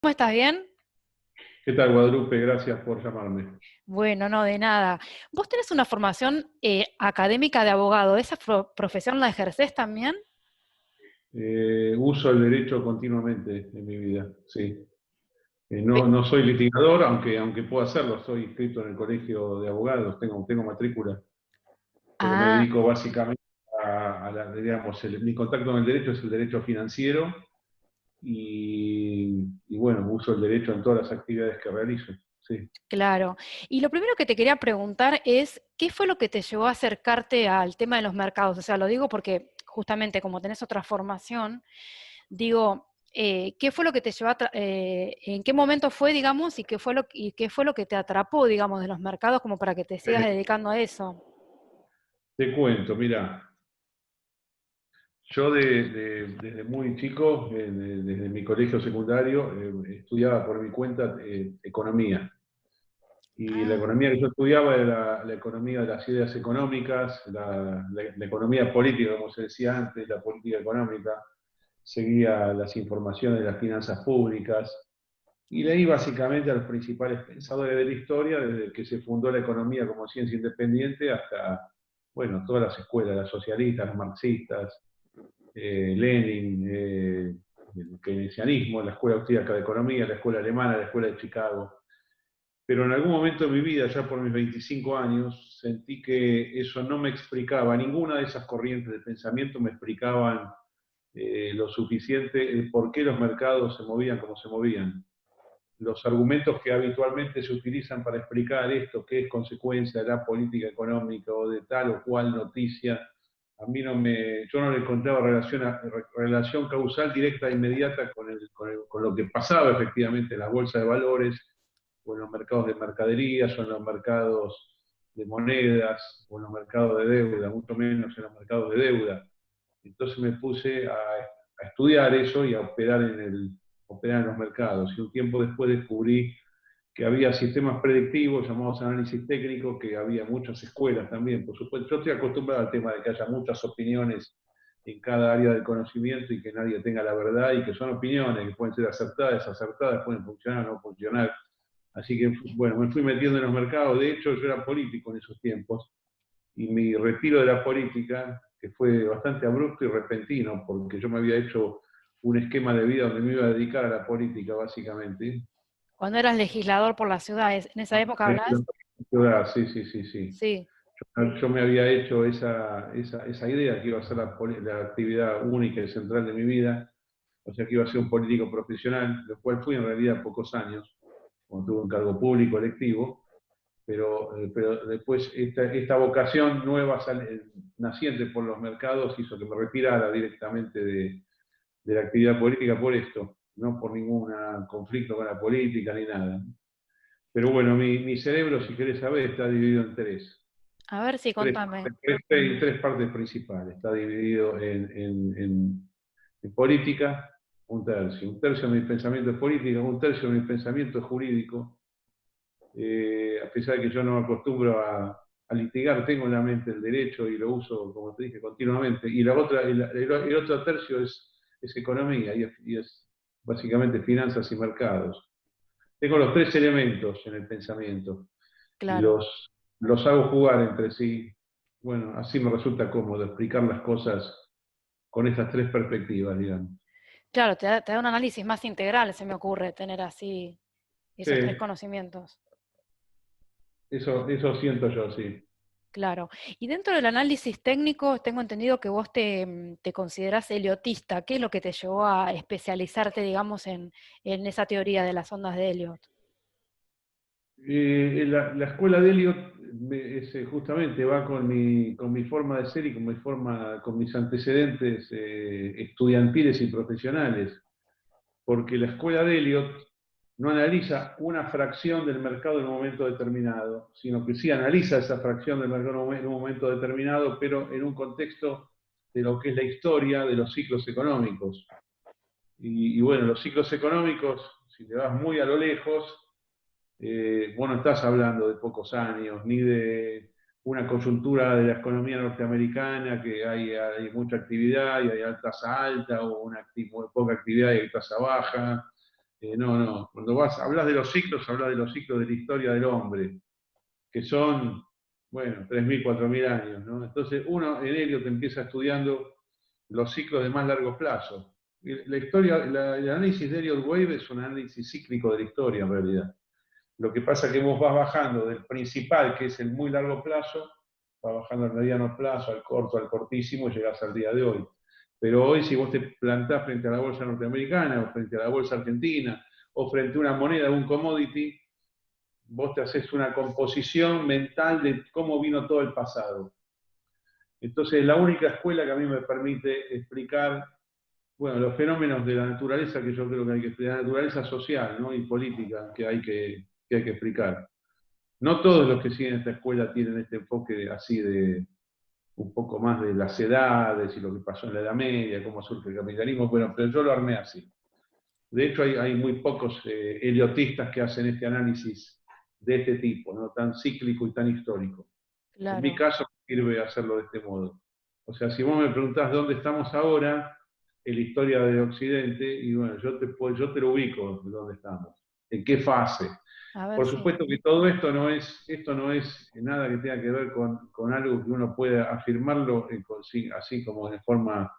¿Cómo estás? ¿Bien? ¿Qué tal, Guadalupe? Gracias por llamarme. Bueno, no, de nada. Vos tenés una formación académica de abogado. ¿Esa profesión la ejercés también? Uso el derecho continuamente en mi vida, sí. No, Pe- no soy litigador, aunque puedo hacerlo. Estoy inscrito en el colegio de abogados, tengo matrícula, pero me Ah, dedico básicamente digamos, mi contacto con el derecho es el derecho financiero y bueno, uso el derecho en todas las actividades que realizo, sí. claro. Y lo primero que te quería preguntar es, ¿qué fue lo que te llevó a acercarte al tema de los mercados? O sea, lo digo porque justamente como tenés otra formación, digo, ¿qué fue lo que te llevó en qué momento fue, digamos, y qué fue lo que te atrapó, digamos, de los mercados como para que te sigas Eh, dedicando a eso? Te cuento, mira, yo desde muy chico, desde mi colegio secundario, estudiaba por mi cuenta economía. Y la Ah, economía que yo estudiaba era la economía de las ideas económicas, la economía política, como se decía antes, la política económica, seguía las informaciones de las finanzas públicas y leí básicamente a los principales pensadores de la historia, desde que se fundó la economía como ciencia independiente hasta, bueno, todas las escuelas, las socialistas, las marxistas, Lenin, el keynesianismo, la escuela austríaca de economía, la escuela alemana, la escuela de Chicago. Pero en algún momento de mi vida, ya por mis 25 años, sentí que eso no me explicaba, ninguna de esas corrientes de pensamiento me explicaban lo suficiente el por qué los mercados se movían como se movían. Los argumentos que habitualmente se utilizan para explicar esto, que es consecuencia de la política económica o de tal o cual noticia, a mí yo no le encontraba relación causal directa e inmediata con lo que pasaba efectivamente en las bolsas de valores, o en los mercados de mercaderías, o en los mercados de monedas, o en los mercados de deuda, mucho menos en los mercados de deuda. Entonces me puse a estudiar eso y a operar en los mercados. Y un tiempo después descubrí que había sistemas predictivos llamados análisis técnico, que había muchas escuelas también, por supuesto. Yo estoy acostumbrado al tema de que haya muchas opiniones en cada área del conocimiento y que nadie tenga la verdad y que son opiniones que pueden ser acertadas, desacertadas, pueden funcionar o no funcionar. Así que, bueno, me fui metiendo en los mercados. De hecho, yo era político en esos tiempos y mi retiro de la política, que fue bastante abrupto y repentino, porque yo me había hecho un esquema de vida donde me iba a dedicar a la política, básicamente. cuando eras legislador por las ciudades, ¿en esa época hablas? Sí, sí, sí, sí. Sí, Yo me había hecho esa idea que iba a ser la actividad única y central de mi vida, o sea que iba a ser un político profesional, lo cual fui en realidad pocos años, cuando tuve un cargo público electivo, pero después esta vocación nueva, naciente por los mercados, hizo que me retirara directamente de la actividad política por esto, no por ningún conflicto con la política ni nada. Pero bueno, mi cerebro, si querés saber, está dividido en a ver si tres, contame. tres partes principales. Está dividido en política, un tercio de mi pensamiento es política, un tercio de mi pensamiento es jurídico, a pesar de que yo no me acostumbro a litigar, tengo en la mente el derecho y lo uso, como te dije, continuamente. Y el otro tercio es economía y es básicamente finanzas y mercados. Tengo los tres elementos en el pensamiento y Claro. los hago jugar entre sí. Bueno, así me resulta cómodo explicar las cosas con estas tres perspectivas, digamos. Claro, te da un análisis más integral, se me ocurre, tener así Sí, esos tres conocimientos. eso siento yo, sí. Claro. Y dentro del análisis técnico, tengo entendido que vos te considerás heliotista. ¿Qué es lo que te llevó a especializarte, digamos, en esa teoría de las ondas de Elliot? La escuela de Elliot justamente va con mi forma de ser y con mis antecedentes estudiantiles y profesionales, porque la escuela de Elliot no analiza una fracción del mercado en un momento determinado, sino que sí analiza esa fracción del mercado en un momento determinado, pero en un contexto de lo que es la historia de los ciclos económicos. Y bueno, los ciclos económicos, si te vas muy a lo lejos, vos no estás hablando de pocos años, ni de una coyuntura de la economía norteamericana, que hay mucha actividad y hay tasa alta, o poca actividad y hay tasa baja, No. Cuando hablas de los ciclos, hablas de los ciclos de la historia del hombre, que son, bueno, 3.000, 4.000 años, ¿no? Entonces uno en Eliot empieza estudiando los ciclos de más largo plazo. La historia, el análisis de Elliott Wave es un análisis cíclico de la historia en realidad. Lo que pasa es que vos vas bajando del principal, que es el muy largo plazo, vas bajando al mediano plazo, al corto, al cortísimo, y llegás al día de hoy. Pero hoy, si vos te plantás frente a la bolsa norteamericana, o frente a la bolsa argentina, o frente a una moneda, un commodity, vos te haces una composición mental de cómo vino todo el pasado. Entonces, la única escuela que a mí me permite explicar, bueno, los fenómenos de la naturaleza que yo creo que hay que explicar, la naturaleza social, ¿no? Y política que hay que explicar. No todos los que siguen esta escuela tienen este enfoque así de un poco más de las edades y lo que pasó en la Edad Media, cómo surge el capitalismo, bueno, pero yo lo armé así. De hecho, hay muy pocos eliotistas que hacen este análisis de este tipo, ¿no? Tan cíclico y tan histórico. En mi Claro. caso, me sirve hacerlo de este modo. O sea, si vos me preguntás dónde estamos ahora, en la historia de Occidente, y bueno, yo te lo ubico dónde estamos, en qué fase. A ver Por si. supuesto que todo esto no es nada que tenga que ver con algo que uno pueda afirmarlo así como de forma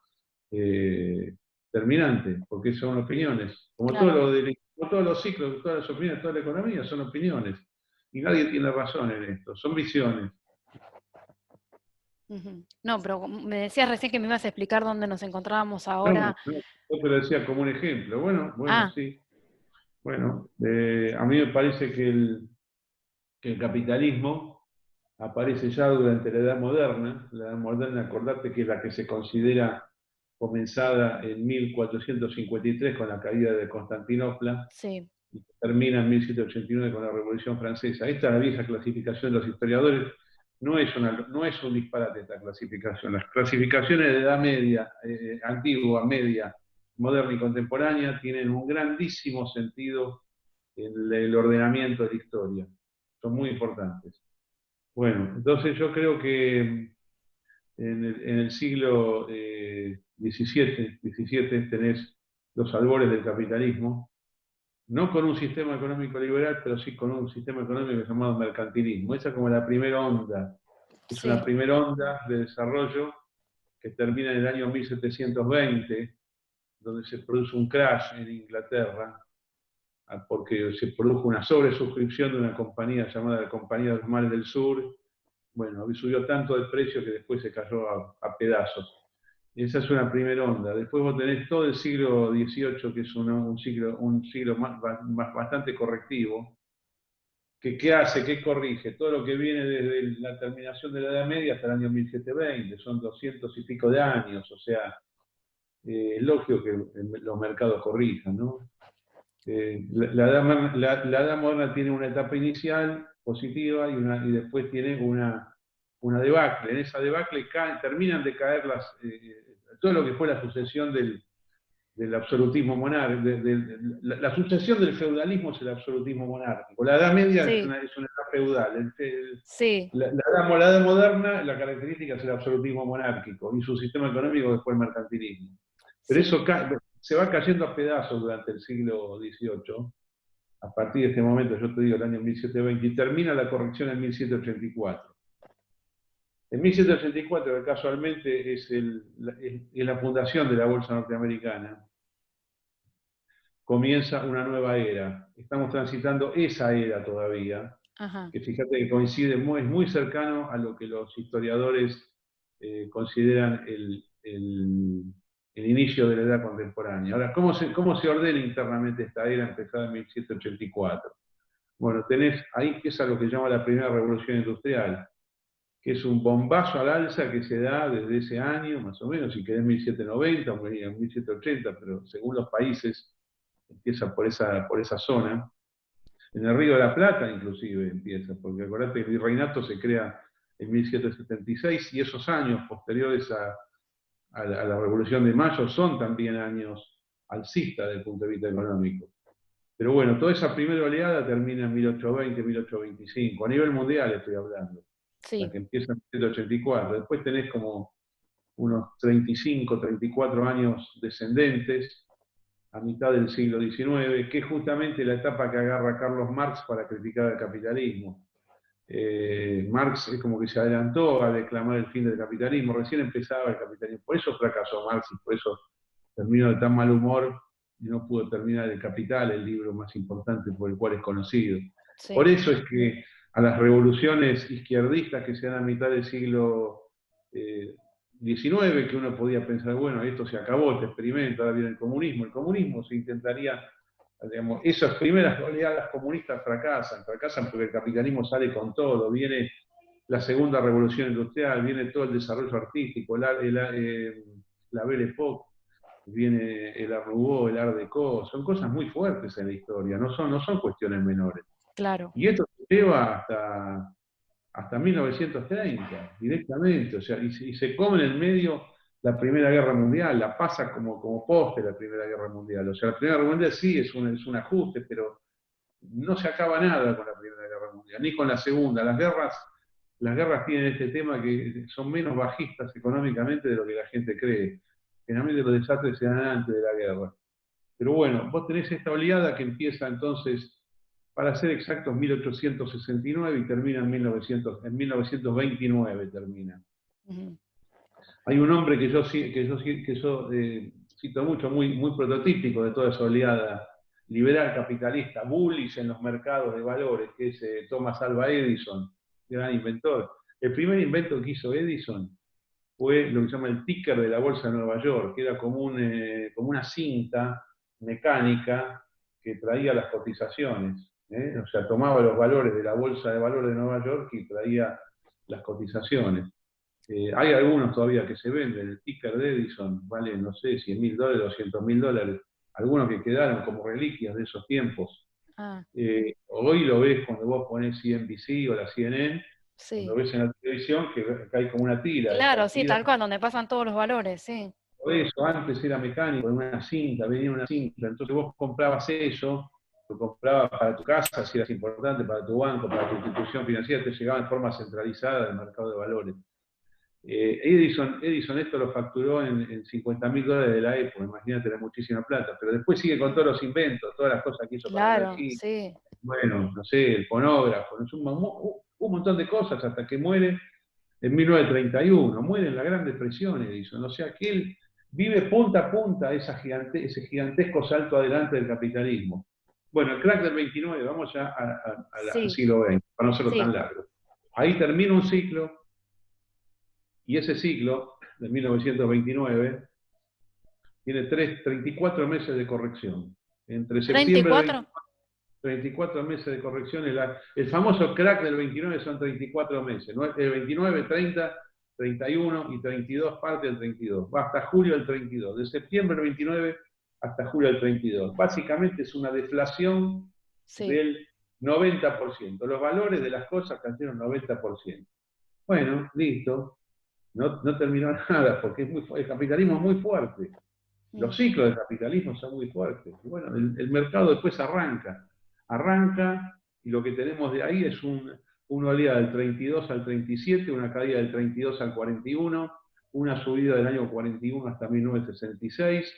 eh, terminante, porque son opiniones. Claro. Como todos los ciclos, todas las opiniones, toda la economía son opiniones. Y nadie tiene razón en esto, son visiones. Ujú. No, pero me decías recién que me ibas a explicar dónde nos encontrábamos No, ahora. no, yo te lo decía como un ejemplo. Bueno, Ah, sí. Bueno, a mí me parece que el capitalismo aparece ya durante la edad moderna, acordate que es la que se considera comenzada en 1453 con la caída de Constantinopla sí, y termina en 1789 con la Revolución Francesa. Esta es la vieja clasificación de los historiadores. No es un disparate esta clasificación. Las clasificaciones de edad media, antigua, media, moderna y contemporánea tienen un grandísimo sentido en el ordenamiento de la historia. Son muy importantes. Bueno, entonces yo creo que en el siglo XVII tenés los albores del capitalismo, no con un sistema económico liberal, pero sí con un sistema económico llamado mercantilismo. Esa es como la primera onda, es una sí. primera onda de desarrollo que termina en el año 1720, donde se produce un crash en Inglaterra, porque se produjo una sobresuscripción de una compañía llamada la Compañía de los Mares del Sur. Bueno, subió tanto el precio que después se cayó a pedazos. Esa es una primera onda. Después vos tenés todo el siglo XVIII, que es un siglo bastante correctivo, que ¿qué hace? ¿Qué corrige? Todo lo que viene desde la terminación de la Edad Media hasta el año 1720, son 200 y pico de años, o sea, es lógico que los mercados corrijan, ¿no? La edad moderna tiene una etapa inicial positiva y después tiene una debacle. En esa debacle terminan de caer todo lo que fue la sucesión del absolutismo monárquico. La sucesión del feudalismo es el absolutismo monárquico. La Edad Media Sí, es una edad feudal. sí, La edad moderna, la característica es el absolutismo monárquico y su sistema económico después el mercantilismo. Pero sí. eso se va cayendo a pedazos durante el siglo XVIII. A partir de este momento, yo te digo, el año 1720, y termina la corrección en 1784. En 1784, que casualmente es la fundación de la Bolsa Norteamericana, comienza una nueva era. Estamos transitando esa era todavía, Ajá. que fíjate que coincide es muy cercano a lo que los historiadores consideran el inicio de la edad contemporánea. Ahora, cómo se ordena internamente esta era empezada en 1784? Bueno, tenés ahí que es a lo que llama la primera revolución industrial, que es un bombazo al alza que se da desde ese año, más o menos, si querés 1790 o 1780, pero según los países empieza por esa zona. En el Río de la Plata inclusive empieza, porque acordate que el virreinato se crea en 1776 y esos años posteriores a la Revolución de Mayo son también años alcistas desde el punto de vista económico. Pero bueno, toda esa primera oleada termina en 1820, 1825, a nivel mundial estoy hablando, la Sí, que empieza en 1784. Después tenés como unos 35, 34 años descendentes, a mitad del siglo XIX, que es justamente la etapa que agarra Carlos Marx para criticar el capitalismo. Marx es como que se adelantó a declamar el fin del capitalismo, recién empezaba el capitalismo, por eso fracasó Marx y por eso terminó de tan mal humor y no pudo terminar El Capital, el libro más importante por el cual es conocido. Por Sí. eso es que a las revoluciones izquierdistas que se dan a mitad del siglo XIX, que uno podía pensar, bueno, esto se acabó, este experimento, ahora viene el comunismo se intentaría, digamos, esas primeras oleadas comunistas fracasan porque el capitalismo sale con todo, viene la segunda revolución industrial, viene todo el desarrollo artístico, la Belle Époque, viene el Art Nouveau, el Art Deco, son cosas muy fuertes en la historia, no son cuestiones menores. Claro. Y esto se lleva hasta 1930, directamente, o sea, y se come en el medio la Primera Guerra Mundial, la pasa como poste la Primera Guerra Mundial. O sea, la Primera Guerra Mundial sí es un ajuste, pero no se acaba nada con la Primera Guerra Mundial, ni con la Segunda. Las guerras tienen este tema que son menos bajistas económicamente de lo que la gente cree. Generalmente los desastres se dan antes de la guerra. Pero bueno, vos tenés esta oleada que empieza entonces, para ser exactos, 1869 y termina en 1929 termina. Ujú. Hay un hombre que yo cito mucho, muy, muy prototípico de toda esa oleada liberal capitalista, bullish en los mercados de valores, que es Thomas Alva Edison, gran inventor. El primer invento que hizo Edison fue lo que se llama el ticker de la Bolsa de Nueva York, que era como una cinta mecánica que traía las cotizaciones. O sea, tomaba los valores de la Bolsa de Valores de Nueva York y traía las cotizaciones. Hay algunos todavía que se venden, el ticker de Edison vale, no sé, $100.000, $200.000, algunos que quedaron como reliquias de esos tiempos. Ah, Hoy lo ves cuando vos pones CNBC o la CNN, cuando sí. ves en la televisión que hay como una tira, Claro, esa sí, tira. tal cual, donde pasan todos los valores, sí. Por eso, antes era mecánico, en una cinta, venía una cinta, entonces vos comprabas eso, lo comprabas para tu casa, si eras importante, para tu banco, para tu institución financiera, te llegaba en forma centralizada del mercado de valores. Edison esto lo facturó en $50.000 de la época, imagínate, era muchísima plata, pero después sigue con todos los inventos, todas las cosas que hizo para la Claro, energía, sí. bueno, no sé, el fonógrafo, es un montón de cosas hasta que muere en 1931, muere en la Gran Depresión Edison, o sea que él vive punta a punta ese gigantesco salto adelante del capitalismo. Bueno, el crack del 29, vamos ya al Sí, siglo XX, para no serlo tan sí. largo. Ahí termina un ciclo, y ese ciclo, de 1929, tiene 34 meses de corrección. Entre septiembre del 34. 24, 34 meses de corrección. El famoso crack del 29 son 34 meses. ¿No? El 29, 30, 31 y 32 parte del 32. Va hasta julio del 32. De septiembre del 29 hasta julio del 32. Básicamente es una deflación Sí. del 90%. Los valores de las cosas cayeron 90%. Bueno, listo. No terminó nada, porque el capitalismo es muy fuerte. Mm. Los ciclos del capitalismo son muy fuertes. Y bueno, el mercado después arranca, y lo que tenemos de ahí es una oleada del 32 al 37, una caída del 32 al 41, una subida del año 41 hasta 1966,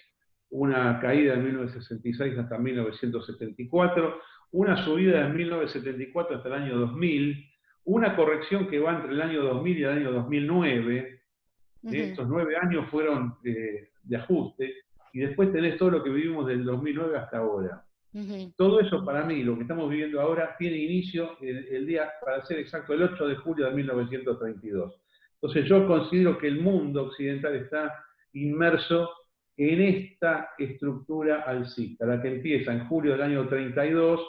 una caída de 1966 hasta 1974, una subida de 1974 hasta el año 2000, una corrección que va entre el año 2000 y el año 2009. Ujú. Estos 9 años fueron de ajuste, y después tenés todo lo que vivimos del 2009 hasta ahora. Ujú. Todo eso para mí, lo que estamos viviendo ahora, tiene inicio el día, para ser exacto, el 8 de julio de 1932. Entonces yo considero que el mundo occidental está inmerso en esta estructura alcista, la que empieza en julio del año 32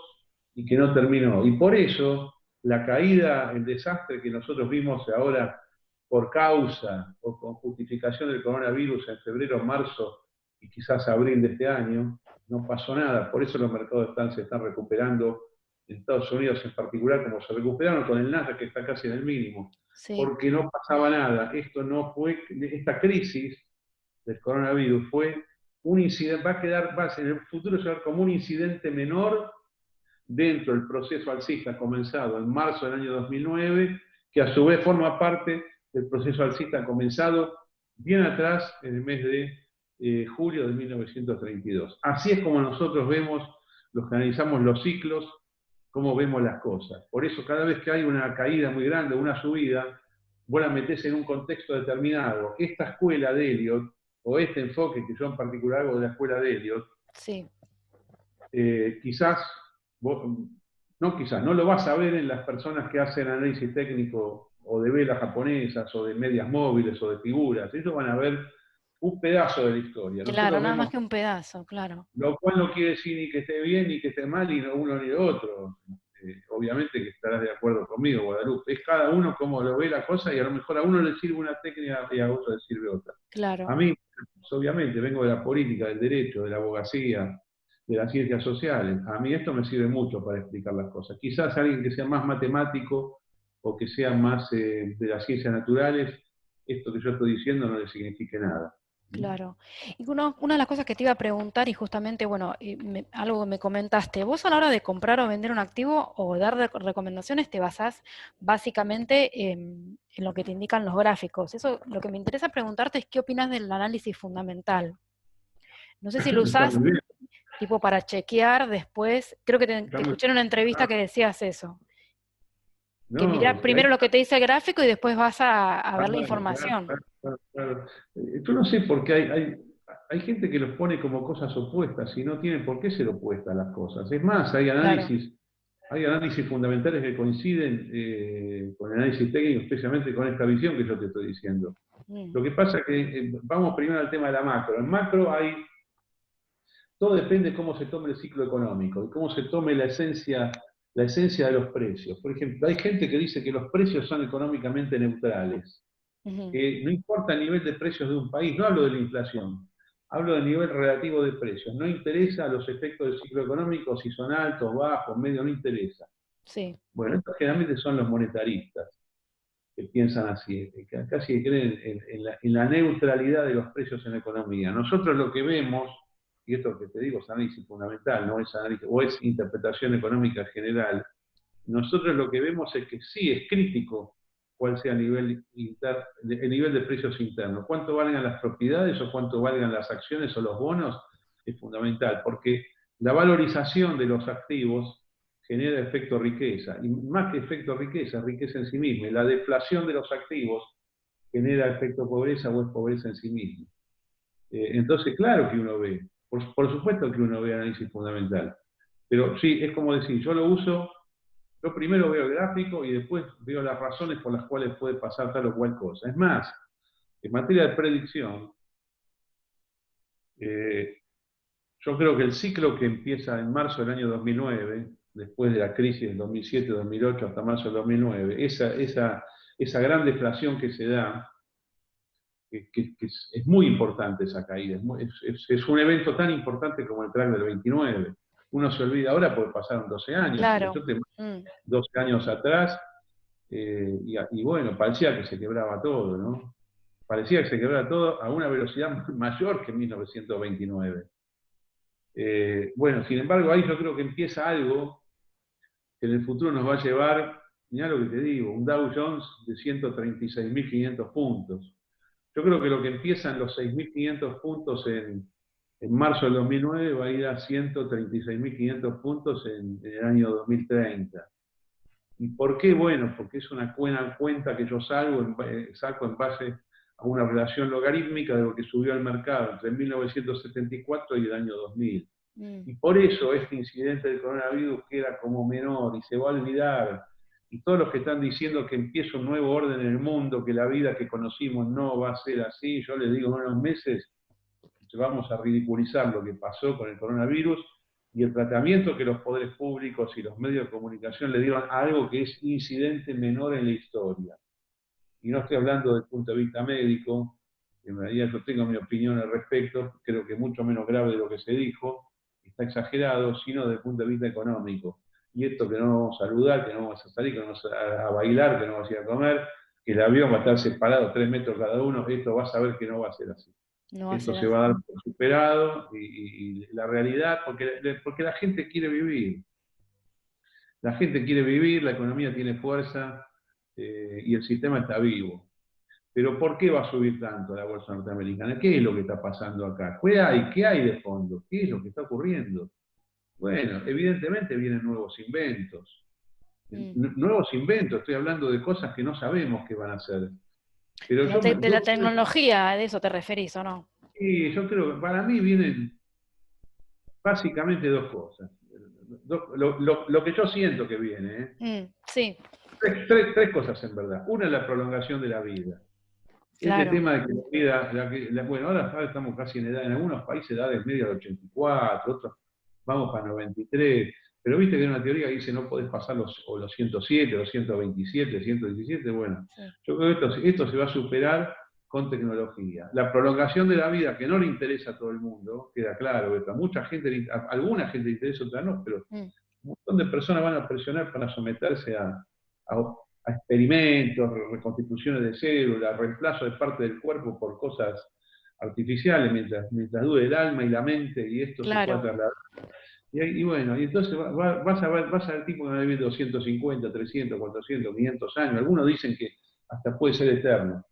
y que no terminó. Y por eso la caída, el desastre que nosotros vimos ahora por causa o con justificación del coronavirus en febrero, marzo y quizás abril de este año, no pasó nada. Por eso los mercados se están recuperando, en Estados Unidos en particular, como se recuperaron con el Nasdaq, que está casi en el mínimo, Sí. porque no pasaba nada. Esta crisis del coronavirus fue un incidente, en el futuro se va a ver como un incidente menor dentro del proceso alcista comenzado en marzo del año 2009, que a su vez forma parte del proceso alcista comenzado bien atrás, en el mes de julio de 1932. Así es como nosotros vemos, los que analizamos los ciclos, cómo vemos las cosas. Por eso cada vez que hay una caída muy grande, una subida, vos la metés en un contexto determinado. Esta escuela de Eliot, o este enfoque que yo en particular hago de la escuela de Eliot, Sí, quizás, no quizás, no lo vas a ver en las personas que hacen análisis técnico o de velas japonesas o de medias móviles o de figuras. Ellos van a ver un pedazo de la historia. claro, Nosotros nada más vemos, que un pedazo, claro. lo cual no quiere decir ni que esté bien ni que esté mal, ni uno ni lo otro. Obviamente que estarás de acuerdo conmigo, Guadalupe. Es cada uno como lo ve la cosa y a lo mejor a uno le sirve una técnica y a otro le sirve otra. A Claro, mí, pues, obviamente, vengo de la política, del derecho, de la abogacía, de las ciencias sociales. A mí esto me sirve mucho para explicar las cosas. Quizás alguien que sea más matemático o que sea más de las ciencias naturales, esto que yo estoy diciendo no le signifique nada. claro. Y una de las cosas que te iba a preguntar, y justamente, bueno, algo que me comentaste, vos a la hora de comprar o vender un activo o dar recomendaciones te basás básicamente en lo que te indican los gráficos. Eso, lo que me interesa preguntarte es qué opinas del análisis fundamental. No sé si lo Está usás muy bien. tipo para chequear después, creo que Está te muy, escuché en una entrevista ah, que decías eso, que no, mirá primero lo que te dice el gráfico y después vas a ver la claro, información. claro. Yo no sé por qué hay gente que los pone como cosas opuestas y no tienen por qué ser opuestas las cosas. Es más, Claro. hay análisis fundamentales que coinciden con el análisis técnico, especialmente con esta visión que yo te estoy diciendo. Mm, Lo que pasa es que, vamos primero al tema de la macro. En macro todo depende de cómo se tome el ciclo económico y cómo se tome la esencia de los precios. Por ejemplo, hay gente que dice que los precios son económicamente neutrales, ujú, que no importa el nivel de precios de un país, no hablo de la inflación, hablo del nivel relativo de precios, no interesa los efectos del ciclo económico, si son altos, bajos, medios, no interesa. sí, Bueno, estos generalmente son los monetaristas que piensan así, que casi creen en la neutralidad de los precios en la economía. Nosotros lo que vemos, y esto que te digo es análisis fundamental, no es análisis, o es interpretación económica general, nosotros lo que vemos es que sí es crítico cuál sea el nivel de precios internos. Cuánto valgan las propiedades o cuánto valgan las acciones o los bonos es fundamental, porque la valorización de los activos genera efecto riqueza, y más que efecto riqueza, riqueza en sí misma. Y la deflación de los activos genera efecto pobreza o es pobreza en sí misma. Entonces, claro que uno ve, por supuesto que uno ve análisis fundamental, pero sí, es como decir, yo primero veo el gráfico y después veo las razones por las cuales puede pasar tal o cual cosa. Es más, en materia de predicción, eh, yo creo que el ciclo que empieza en marzo del año 2009, después de la crisis del 2007-2008 hasta marzo del 2009, esa gran deflación que se da, que es muy importante esa caída, es un evento tan importante como el crack del 29. Uno se olvida ahora porque pasaron 12 años, pero claro. yo te Mm, 12 años atrás, y bueno, parecía que se quebraba todo, ¿no? Parecía que se quebraba todo a una velocidad mayor que en 1929. Bueno, sin embargo, ahí yo creo que empieza algo que en el futuro nos va a llevar, mirá lo que te digo, un Dow Jones de 136.500 puntos. Yo creo que lo que empieza en los 6.500 puntos en marzo del 2009 va a ir a 136.500 puntos en el año 2030. ¿Y por qué? Bueno, porque es una buena cuenta que yo saco en base a una relación logarítmica de lo que subió al mercado entre 1974 y el año 2000. mm, Y por eso este incidente del coronavirus queda como menor y se va a olvidar. Y todos los que están diciendo que empieza un nuevo orden en el mundo, que la vida que conocimos no va a ser así, yo les digo en unos meses vamos a ridiculizar lo que pasó con el coronavirus y el tratamiento que los poderes públicos y los medios de comunicación le dieron a algo que es incidente menor en la historia. Y no estoy hablando desde el punto de vista médico, en realidad yo tengo mi opinión al respecto, creo que mucho menos grave de lo que se dijo, está exagerado, sino desde el punto de vista económico. Y esto que no vamos a saludar, que no vamos a salir, que no vamos a bailar, que no vamos a ir a comer, que el avión va a estar separado 3 metros cada uno, esto vas a ver que no va a ser así. no va a Esto ser se va a dar así. por superado y la realidad, porque la gente quiere vivir. La gente quiere vivir, la economía tiene fuerza y el sistema está vivo. Pero ¿por qué va a subir tanto la bolsa norteamericana? ¿Qué es lo que está pasando acá? ¿Qué hay de fondo? ¿Qué es lo que está ocurriendo? Bueno, evidentemente vienen nuevos inventos. Mm. Nuevos inventos, estoy hablando de cosas que no sabemos qué van a hacer. Pero De la tecnología, de eso te referís, ¿o no? sí, yo creo que para mí vienen básicamente dos cosas. Lo que yo siento que viene, ¿eh? Sí, Tres cosas en verdad. Una es la prolongación de la vida. Este claro. tema de que bueno, ahora estamos casi en edad, en algunos países edades medias de 84, otros vamos para 93, pero viste que hay una teoría que dice no podés pasar los 107, los 127, 117, bueno, Sí. yo creo que esto se va a superar con tecnología. La prolongación de la vida, que no le interesa a todo el mundo, queda claro, a mucha gente, a alguna gente le interesa, otra no, pero un montón de personas van a presionar para someterse a experimentos, reconstituciones de células, reemplazo de parte del cuerpo por cosas artificiales, mientras dure el alma y la mente, y esto se pueda Claro. trasladar. Y bueno, y entonces vas a ver tipos que van a vivir 250, 300, 400, 500 años. Algunos dicen que hasta puede ser eterno.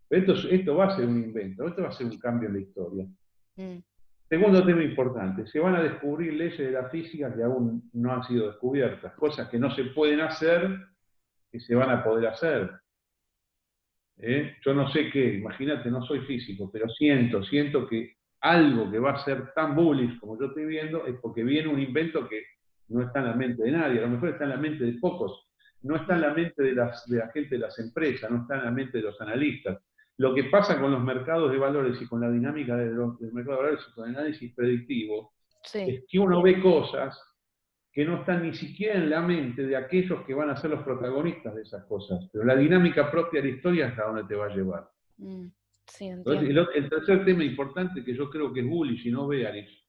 Pero esto va a ser un invento, esto va a ser un cambio en la historia. Mm. Segundo tema importante, se van a descubrir leyes de la física que aún no han sido descubiertas, cosas que no se pueden hacer, que se van a poder hacer. Yo no sé qué, imagínate, no soy físico, pero siento que algo que va a ser tan bullish como yo estoy viendo es porque viene un invento que no está en la mente de nadie, a lo mejor está en la mente de pocos, no está en la mente de la gente de las empresas, no está en la mente de los analistas. Lo que pasa con los mercados de valores y con la dinámica del mercado de valores y con el análisis predictivo Sí. es que uno ve cosas que no están ni siquiera en la mente de aquellos que van a ser los protagonistas de esas cosas. Pero la dinámica propia de la historia es a donde te va a llevar. Sí, Entonces, entiendo. el tercer tema importante que yo creo que es bullish y no bearish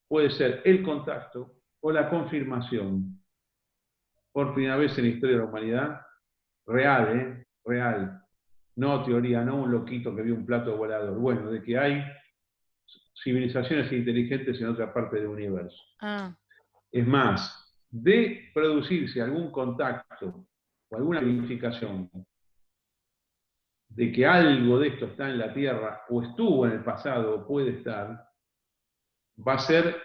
puede ser el contacto o la confirmación, por primera vez en la historia de la humanidad, real, real, no teoría, no un loquito que vio un plato volador, bueno, de que hay civilizaciones inteligentes en otra parte del universo. Ah, Es más, de producirse algún contacto o alguna verificación de que algo de esto está en la Tierra o estuvo en el pasado o puede estar, va a ser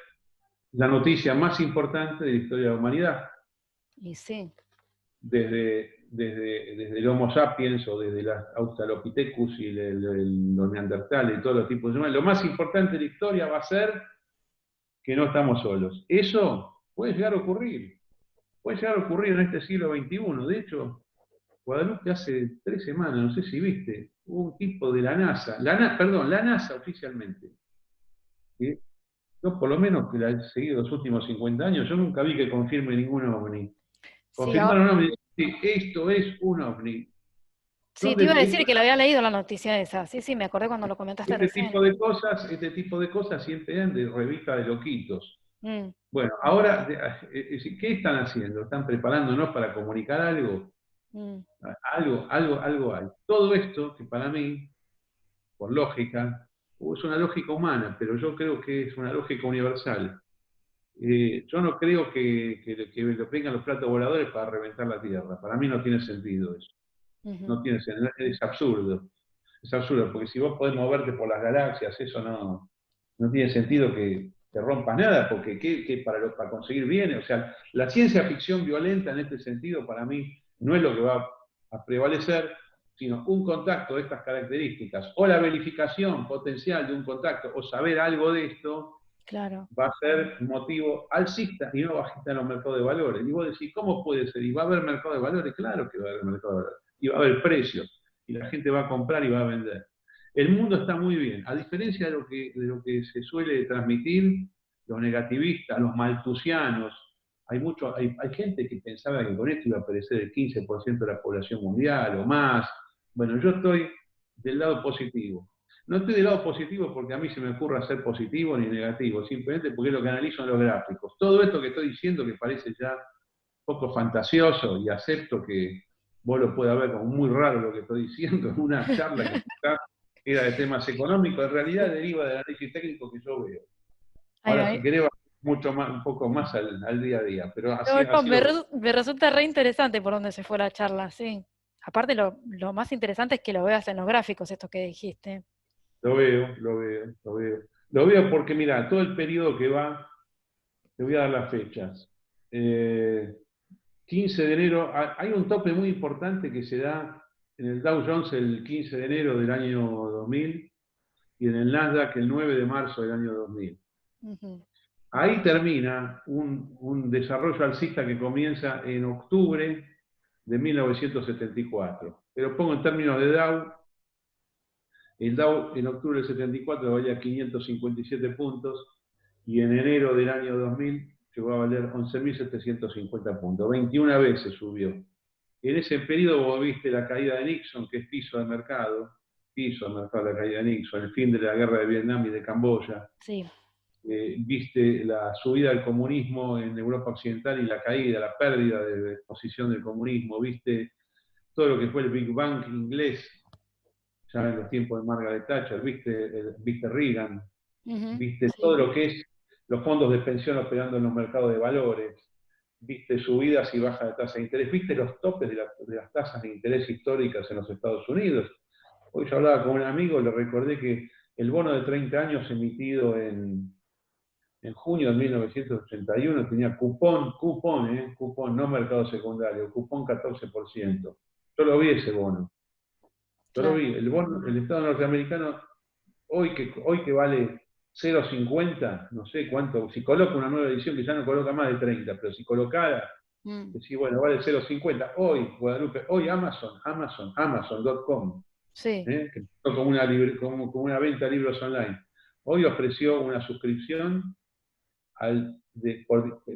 la noticia más importante de la historia de la humanidad. y sí. Desde el Homo sapiens o desde la Australopithecus y los Neandertales y todos los tipos de animales, lo más importante de la historia va a ser que no estamos solos. Eso puede llegar a ocurrir. Puede llegar a ocurrir en este siglo XXI. De hecho, Guadalupe hace 3 semanas, no sé si viste, hubo un tipo de la NASA, la NASA oficialmente, que yo por lo menos que la he seguido los últimos 50 años, yo nunca vi que confirme ningún ovni. Sí, Confirmaron un ovni, sí, esto es un ovni. sí, te Donde iba a decir que lo había leído la noticia esa. Sí, sí, me acordé cuando lo comentaste recién. este tipo de cosas siempre eran de revista de loquitos. Mm, Bueno, ahora, ¿qué están haciendo? ¿Están preparándonos para comunicar algo? mm, Algo hay. Todo esto, que para mí, por lógica, es una lógica humana, pero yo creo que es una lógica universal. Yo no creo que vengan los platos voladores para reventar la Tierra. Para mí no tiene sentido eso. ujú. No tiene sentido, es absurdo. Es absurdo, porque si vos podés moverte por las galaxias, eso no tiene sentido que te rompas nada, porque para conseguir bienes, o sea, la ciencia ficción violenta en este sentido para mí no es lo que va a prevalecer, sino un contacto de estas características, o la verificación potencial de un contacto, o saber algo de esto, Claro. va a ser motivo alcista y no bajista en los mercados de valores. Y vos decís, ¿cómo puede ser? ¿Y va a haber mercado de valores? Claro que va a haber mercado de valores. Y va a haber precios. Y la gente va a comprar y va a vender. El mundo está muy bien. A diferencia de lo que se suele transmitir, los negativistas, los maltusianos, hay gente que pensaba que con esto iba a aparecer el 15% de la población mundial o más. Bueno, yo estoy del lado positivo. No estoy del lado positivo porque a mí se me ocurra ser positivo ni negativo, simplemente porque es lo que analizo en los gráficos. Todo esto que estoy diciendo que parece ya un poco fantasioso y acepto que vos lo puedas ver como muy raro lo que estoy diciendo en una charla que era de temas económicos, en realidad deriva del análisis técnico que yo veo. Ahí Ahora, va. si querés, mucho más, un poco más al día a día, pero así, No, no, así lo veo. me resulta re interesante por donde se fue la charla, sí. Aparte, lo más interesante es que lo veas en los gráficos, esto que dijiste. Lo veo, lo veo, lo veo. Lo veo porque, mira, todo el periodo que va, te voy a dar las fechas. 15 de enero, hay un tope muy importante que se da en el Dow Jones el 15 de enero del año 2000 y en el Nasdaq el 9 de marzo del año 2000. Ujú. Ahí termina un desarrollo alcista que comienza en octubre de 1974. Pero pongo en términos de Dow, el Dow en octubre del 74 valía 557 puntos y en enero del año 2000 llegó a valer 11.750 puntos. 21 veces subió. En ese periodo vos viste la caída de Nixon, que es piso de mercado la caída de Nixon, el fin de la guerra de Vietnam y de Camboya. Sí. Viste la subida del comunismo en Europa Occidental y la caída, la pérdida de posición del comunismo. Viste todo lo que fue el Big Bang inglés, ya en los tiempos de Margaret Thatcher. Viste Reagan. Ujú. Viste todo Sí. lo que es los fondos de pensión operando en los mercados de valores. Viste subidas y bajas de tasa de interés, viste los topes de las tasas de interés históricas en los Estados Unidos. Hoy yo hablaba con un amigo, le recordé que el bono de 30 años emitido en junio de 1981 tenía cupón, no mercado secundario, cupón 14%. Yo lo vi ese bono. Yo lo Claro. vi. El bono, el Estado norteamericano, hoy que vale 0,50, no sé cuánto, si coloca una nueva edición que ya no coloca más de 30, pero si colocara, Mm. decís, bueno, vale 0,50, hoy, Guadalupe, hoy Amazon.com, Sí. que empezó como una venta de libros online, hoy ofreció una suscripción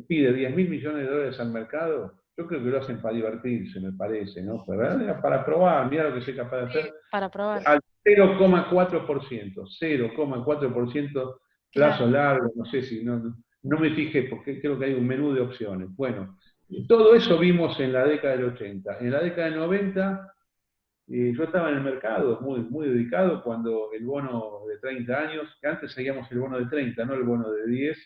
pide 10 mil millones de dólares al mercado. Yo creo que lo hacen para divertirse, me parece, ¿no? Para probar, mira lo que soy capaz de Sí, hacer, para probar. al 0,4% plazo Claro. largo, no sé si, no me fijé, porque creo que hay un menú de opciones. Bueno, todo eso vimos en la década del 80. En la década del 90, yo estaba en el mercado, muy, muy dedicado, cuando el bono de 30 años, que antes seguíamos el bono de 30, no el bono de 10,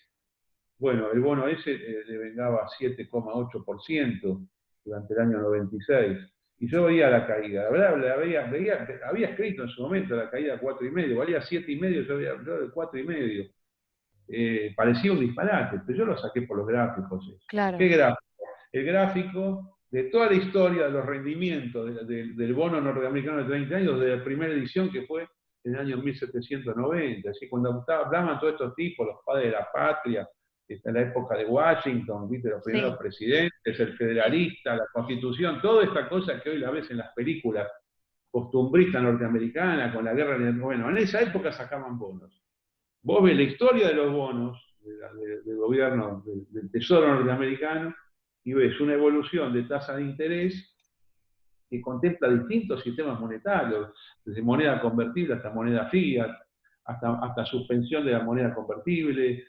bueno, el bono ese le vengaba 7,8% durante el año 96. Y yo veía la caída, la verdad, había escrito en su momento la caída a 4,5, valía 7,5, yo de 4,5. Parecía un disparate, pero yo lo saqué por los gráficos. ¿Qué Claro. gráfico? El gráfico de toda la historia de los rendimientos del bono norteamericano de 30 años, de la primera edición que fue en el año 1790. Así, cuando hablaban todos estos tipos, los padres de la patria, en la época de Washington, ¿viste? Los primeros Sí. presidentes, el Sí. federalista, la constitución, toda esta cosa que hoy la ves en las películas costumbristas norteamericanas, con la guerra. Bueno, en esa época sacaban bonos. Vos ves la historia de los bonos del gobierno, del Tesoro norteamericano, y ves una evolución de tasa de interés que contempla distintos sistemas monetarios, desde moneda convertible hasta moneda fiat, hasta suspensión de la moneda convertible,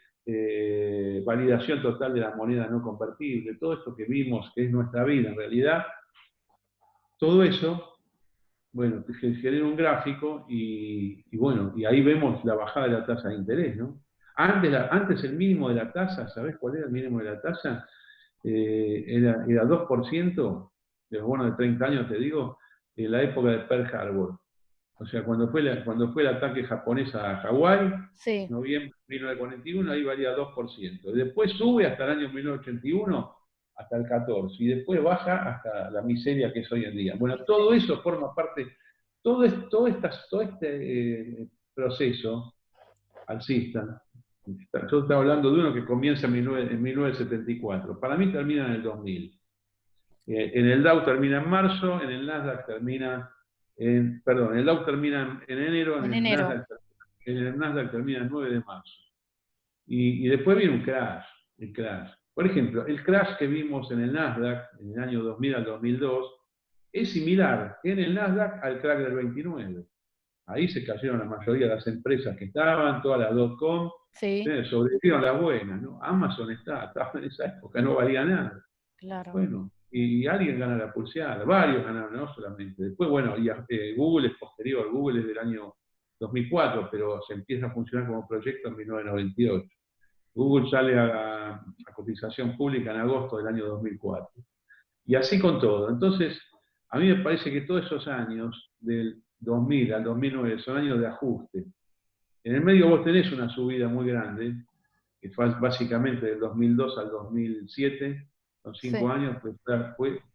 validación total de la moneda no convertible, todo esto que vimos que es nuestra vida en realidad, todo eso, bueno, que genera un gráfico y bueno, y ahí vemos la bajada de la tasa de interés, ¿no? Antes el mínimo de la tasa, ¿sabés cuál era el mínimo de la tasa? Era 2% de los bonos de 30 años, te digo, en la época de Pearl Harbor. O sea, cuando fue el ataque japonés a Hawái, Sí. noviembre de 1941, ahí valía 2%. Después sube hasta el año 1981, hasta el 14%, y después baja hasta la miseria que es hoy en día. Bueno, todo eso forma parte, todo este proceso alcista. Yo estaba hablando de uno que comienza en 1974. Para mí termina en el 2000. En el Dow termina en marzo, en el Nasdaq termina perdón, el Dow termina en enero, En enero. En el Nasdaq termina el 9 de marzo. Y después viene un crash, el crash. Por ejemplo, el crash que vimos en el Nasdaq en el año 2000 al 2002 es similar en el Nasdaq al crash del 29. Ahí se cayeron la mayoría de las empresas que estaban, todas las .com, Sí. sobrevivieron las buenas, ¿no? Amazon estaba en esa época, no valía nada. Claro. Bueno, y alguien gana la pulseada, varios ganaron, no solamente. Después, bueno, Google es posterior, Google es del año 2004, pero se empieza a funcionar como proyecto en 1998. Google sale a cotización pública en agosto del año 2004. Y así con todo. Entonces, A mí me parece que todos esos años, del 2000 al 2009, son años de ajuste. En el medio vos tenés una subida muy grande, que fue básicamente del 2002 al 2007, son 5 Sí, años, pues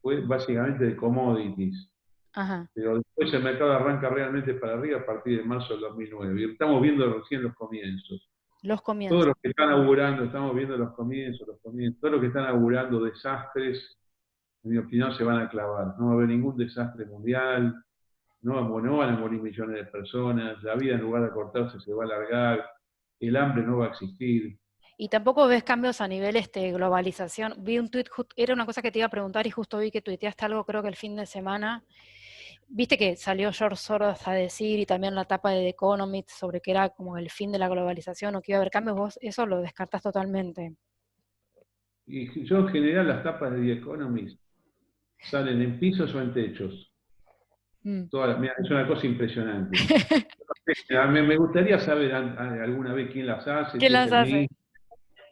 fue básicamente de commodities. ajá, Pero después el mercado arranca realmente para arriba a partir de marzo del 2009. Y estamos viendo recién los comienzos. los Todos comienzos. los que están augurando, estamos viendo los comienzos, todos los que están augurando desastres, en mi opinión, se van a clavar. No va a haber ningún desastre mundial, no van a morir millones de personas, la vida en lugar de acortarse se va a alargar, el hambre no va a existir. Y tampoco ves cambios a nivel globalización. Vi un tuit, era una cosa que te iba a preguntar y justo vi que tuiteaste algo, creo que el fin de semana. Viste que salió George Soros a decir, y también la tapa de The Economist, sobre que era como el fin de la globalización o que iba a haber cambios, vos eso lo descartás totalmente. Y yo en general las tapas de The Economist salen en pisos o en techos. Mm. Mira, es una cosa impresionante. Me gustaría saber alguna vez quién las hace, ¿Quién si es las el hace? mismo,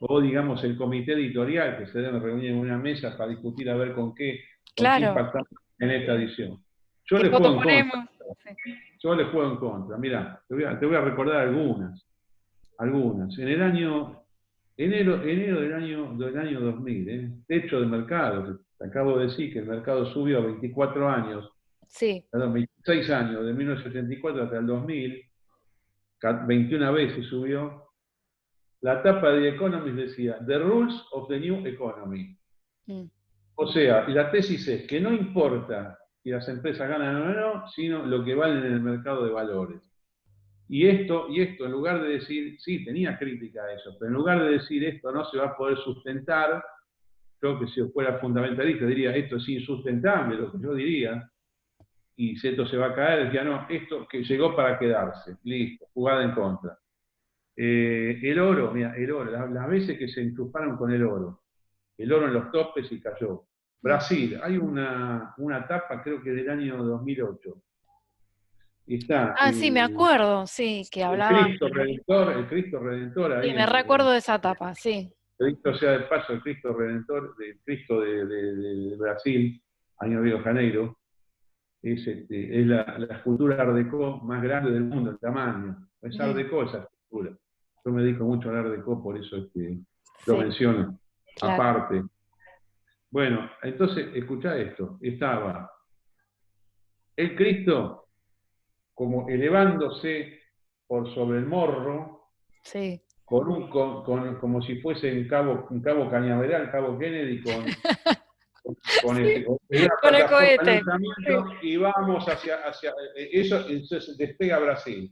o digamos el comité editorial que se debe reunir en una mesa para discutir a ver con qué Claro, impactamos en esta edición. Yo ¿qué le foto juego en contra, ponemos? Sí. yo le juego en contra. Mira, te voy a recordar algunas. En el año, enero del año 2000, techo de mercado, que te acabo de decir que el mercado subió a 24 años, Sí. perdón, 26 años, de 1974 hasta el 2000, 21 veces subió. La tapa de The Economist decía, The Rules of the New Economy. Mm. O sea, y la tesis es que no importa si las empresas ganan o no, sino lo que valen en el mercado de valores. Y esto, en lugar de decir, sí, tenía crítica a eso, pero en lugar de decir esto no se va a poder sustentar, yo que si fuera fundamentalista diría, esto es insustentable, lo que yo diría, y si esto se va a caer, decía, no, esto que llegó para quedarse, listo, jugada en contra. El oro, mira, el oro, las veces que se enchufaron con el oro en los topes y cayó. Mm. Brasil, hay una tapa, creo que del año 2008. Y está Ah, sí, me acuerdo, sí, que el hablaban. Cristo Redentor Sí, ahí me recuerdo de esa etapa, sí. Cristo sea de paso, el Cristo Redentor, el Cristo de Brasil, año Río de Janeiro, es la escultura Art Deco más grande del mundo, el tamaño. Es Art Mm. Deco esa escultura. Yo me dedico mucho al Art Deco, por eso lo Sí, menciono. claro. Aparte. Bueno, entonces, escuchá esto. Estaba el Cristo como elevándose por sobre el morro, Sí. como si fuese un cabo Cañaveral, cabo Kennedy, Sí, con una con el plataforma de cohete. lanzamiento Sí. y vamos hacia eso, entonces despega Brasil.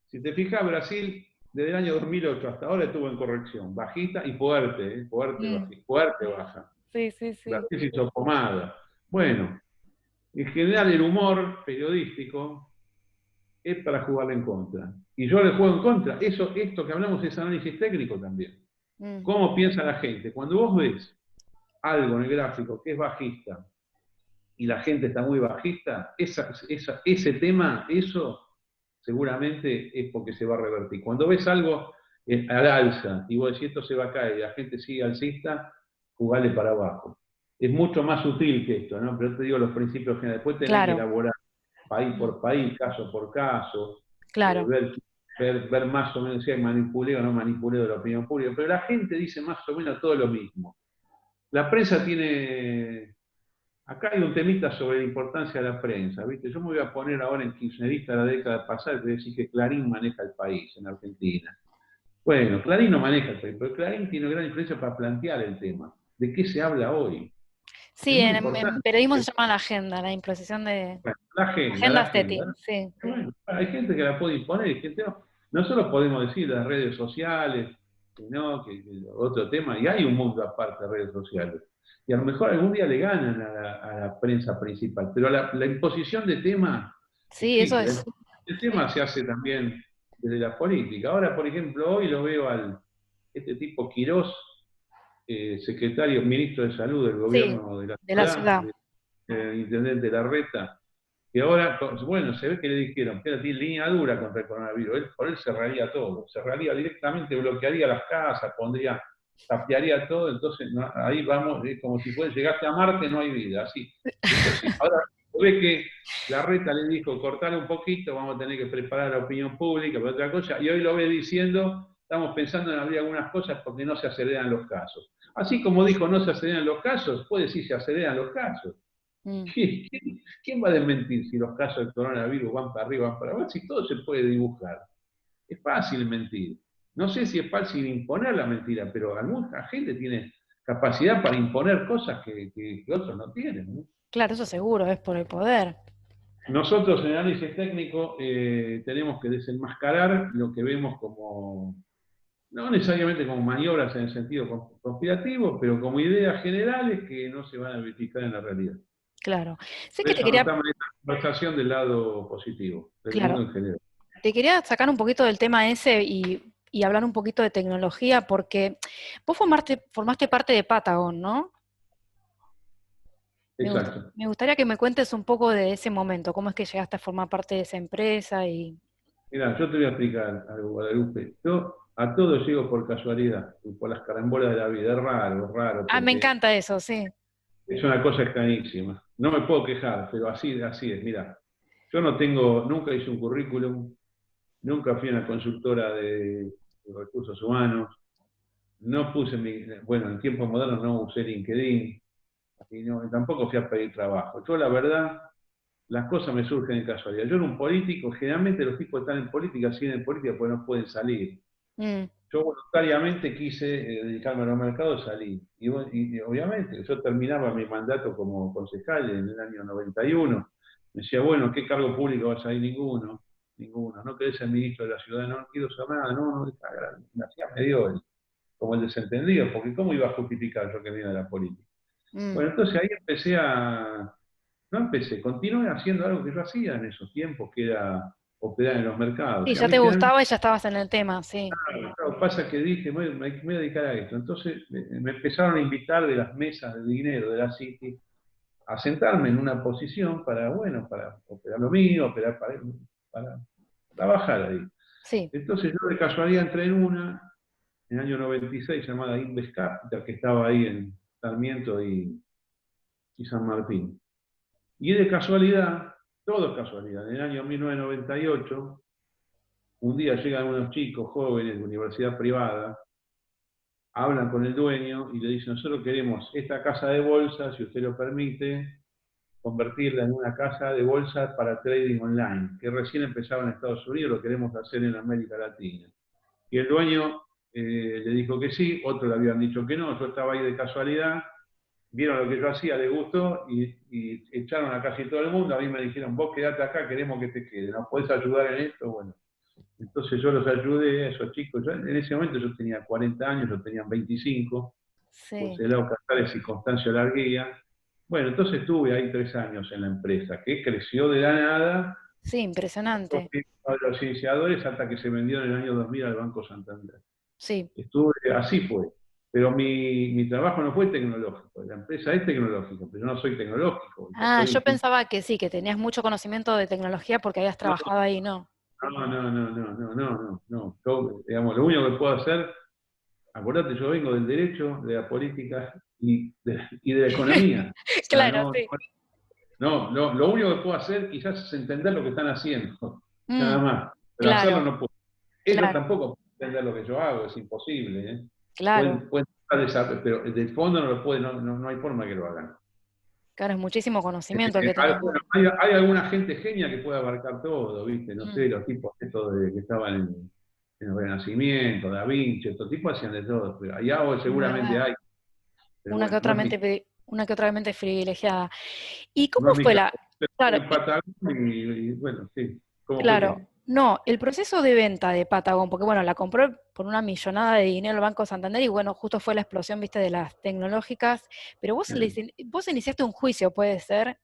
Si te fijas, Brasil desde el año 2008 hasta ahora estuvo en corrección, bajita y fuerte, Mm. fuerte baja. Sí, sí, sí. Brasil se hizo pomada. Bueno, en general el humor periodístico es para jugar en contra. Y yo le juego en contra. Esto que hablamos es análisis técnico también. Mm. ¿Cómo piensa la gente? Cuando vos ves algo en el gráfico que es bajista y la gente está muy bajista, ese tema, eso seguramente es porque se va a revertir. Cuando ves algo al alza y vos decís esto se va a caer y la gente sigue alcista, jugale para abajo. Es mucho más sutil que esto, ¿no? Pero te digo los principios generales. Después tenés que Claro, elaborar país mm, por país, caso por caso, claro. ver más o menos si hay manipuleo o no manipuleo de la opinión pública. Pero la gente dice más o menos todo lo mismo. La prensa tiene. Acá hay un temita sobre la importancia de la prensa, ¿viste? Yo me voy a poner ahora en kirchnerista de la década pasada y voy a decir que Clarín maneja el país en Argentina. Bueno, Clarín no maneja el país, pero Clarín tiene gran influencia para plantear el tema. ¿De qué se habla hoy? Es Sí, muy en importante. periodismo se llama la agenda, la imposición de Bueno, la agenda agenda, STETI, ¿no? sí. Bueno, hay gente que la puede imponer, hay gente no. Nosotros podemos decir las redes sociales, ¿no? que otro tema, y hay un mundo aparte de redes sociales. Y a lo mejor algún día le ganan a la prensa principal, pero la imposición de tema Sí, eso existe. es. El Sí, tema se hace también desde la política. Ahora, por ejemplo, hoy lo veo este tipo Quirós, secretario, ministro de Salud del sí, gobierno de la de la ciudad, ciudad. intendente Larreta, y ahora, bueno, se ve que le dijeron que tiene línea dura contra el coronavirus. Por él cerraría todo, cerraría directamente, bloquearía las casas, tapiaría todo, entonces ahí vamos, es como si llegaste a Marte, no hay vida, así. Esto sí. Ahora, Ve que la reta le dijo, cortar un poquito, vamos a tener que preparar la opinión pública para otra cosa, y hoy lo ve diciendo, estamos pensando en abrir algunas cosas porque no se aceleran los casos. Así como dijo no se aceleran los casos, puede decir se aceleran los casos. Mm. ¿Quién va a desmentir si los casos del coronavirus van para arriba, van para abajo? Si todo se puede dibujar. Es fácil mentir. No sé si es fácil imponer la mentira, pero alguna gente tiene capacidad para imponer cosas que otros no tienen, ¿no? Claro, eso seguro, es por el poder. Nosotros en análisis técnico tenemos que desenmascarar lo que vemos como, no necesariamente como maniobras en el sentido conspirativo, pero como ideas generales que no se van a verificar en la realidad. Claro. Sé Por que te eso no quería, estamos en esta conversación del lado positivo, del claro, mundo en general. te quería sacar un poquito del tema ese y hablar un poquito de tecnología, porque vos formaste parte de Patagon, ¿no? Exacto. Me gustaría que me cuentes un poco de ese momento, cómo es que llegaste a formar parte de esa empresa y... Mira, yo te voy a explicar algo, Guadalupe. Yo a todo llego por casualidad, y por las carambolas de la vida. Es raro, Ah, me porque encanta eso, sí. es una cosa extrañísima. No me puedo quejar, pero así es. Mira, yo no tengo, nunca hice un currículum, nunca fui a una consultora de recursos humanos, no puse bueno, en tiempos modernos no usé LinkedIn, y tampoco fui a pedir trabajo. Yo, la verdad, las cosas me surgen de casualidad. Yo era un político, generalmente los tipos que están en política siguen en política porque no pueden salir. Mm, Yo voluntariamente quise dedicarme a los mercados, salí. Y obviamente, yo terminaba mi mandato como concejal en el año 91. Me decía, bueno, ¿qué cargo público vas a ir? Ninguno, ninguno. ¿No querés ser ministro de la ciudad? No quiero ser nada, no, está grande. Me hacía medio como el desentendido, porque ¿cómo iba a justificar yo que venía de la política? mm. Bueno, entonces ahí no empecé, continué haciendo algo que yo hacía en esos tiempos, que era operar en los mercados. Sí, Y a ya mí te generalmente gustaba y ya estabas en el tema, sí. claro, pasa que dije, me voy a dedicar a esto. Entonces me empezaron a invitar de las mesas de dinero de la City a sentarme en una posición para, bueno, para operar lo mío, para trabajar ahí. Sí. Entonces yo de casualidad entré en una, en el año 96, llamada Inves Capital, que estaba ahí en Sarmiento y San Martín. Y de casualidad, todo es casualidad, en el año 1998, un día llegan unos chicos jóvenes de universidad privada, hablan con el dueño y le dicen, nosotros queremos esta casa de bolsa, si usted lo permite, convertirla en una casa de bolsa para trading online, que recién empezaba en Estados Unidos, lo queremos hacer en América Latina. Y el dueño le dijo que sí, otros le habían dicho que no, yo estaba ahí de casualidad, vieron lo que yo hacía, les gustó y echaron a casi todo el mundo, a mí me dijeron, vos quedate acá, queremos que te quede, ¿nos podés ayudar en esto? Bueno, entonces yo los ayudé a esos chicos. En ese momento yo tenía 40 años, yo tenía 25, pues Sí, el lado Casares y Constancio Larguía. Bueno, entonces estuve ahí 3 años en la empresa, que creció de la nada, sí, impresionante. a los iniciadores hasta que se vendió en el año 2000 al Banco Santander. Sí. Estuve, así fue. Pero mi trabajo no fue tecnológico, la empresa es tecnológica, pero yo no soy tecnológico, yo Ah, soy yo un tipo. pensaba que sí, que tenías mucho conocimiento de tecnología porque habías No, trabajado ahí, ¿no? no. Yo, digamos, lo único que puedo hacer, acordate, yo vengo del derecho, de la política y de la economía. O sea, Claro, sí. lo único que puedo hacer quizás es entender lo que están haciendo, nada Mm, más. Pero hacerlo claro, no puedo. Ellos claro, tampoco pueden entender lo que yo hago, es imposible, ¿eh? claro. Pueden tratar de saber, pero del fondo no lo pueden, no hay forma que lo hagan. Claro, es muchísimo conocimiento el que tenés vos. Bueno, hay alguna gente genia que puede abarcar todo, ¿viste? No Mm, sé, los tipos estos que estaban en el Renacimiento, Da Vinci, estos tipos hacían de todo, pero allá es seguramente verdad. hay, pero bueno, no es mi, Una que otra mente privilegiada. ¿Y cómo no es mi fue caso. la... Estoy Claro, en Patagonia y bueno, sí, ¿cómo fue claro, qué? no, el proceso de venta de Patagon, porque bueno, la compró por una millonada de dinero el Banco Santander y bueno, justo fue la explosión, viste, de las tecnológicas, pero vos iniciaste un juicio, ¿puede ser?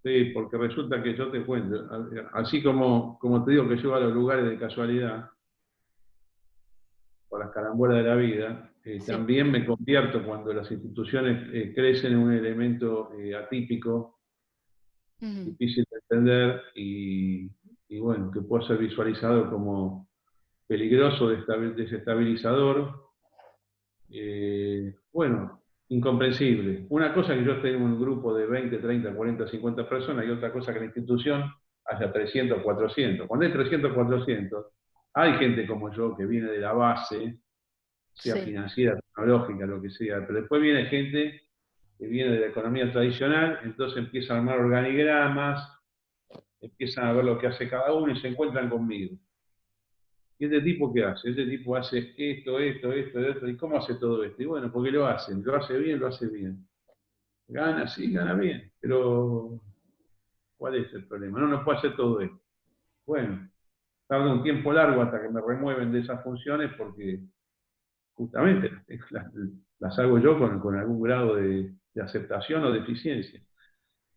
Sí, porque resulta que yo te cuento, así como te digo que yo a los lugares de casualidad, por las carambolas de la vida, Sí. también me convierto cuando las instituciones crecen en un elemento atípico, Ujú. difícil de entender y bueno, que puede ser visualizado como peligroso, desestabilizador. Bueno, incomprensible. Una cosa es que yo esté en un grupo de 20, 30, 40, 50 personas y otra cosa que la institución haya 300, 400. Cuando hay 300, 400, hay gente como yo que viene de la base, sea Sí, financiera, tecnológica, lo que sea, pero después viene gente que viene de la economía tradicional, entonces empiezan a armar organigramas, empiezan a ver lo que hace cada uno y se encuentran conmigo. ¿Y este tipo qué hace? Este tipo hace esto, esto, esto, esto. ¿Y cómo hace todo esto? Y bueno, porque lo hacen. Lo hace bien, lo hace bien. Gana, sí, gana bien. Pero, ¿cuál es el problema? No, no puede hacer todo esto. Bueno, tarda un tiempo largo hasta que me remueven de esas funciones porque justamente las hago yo con algún grado de aceptación o de eficiencia.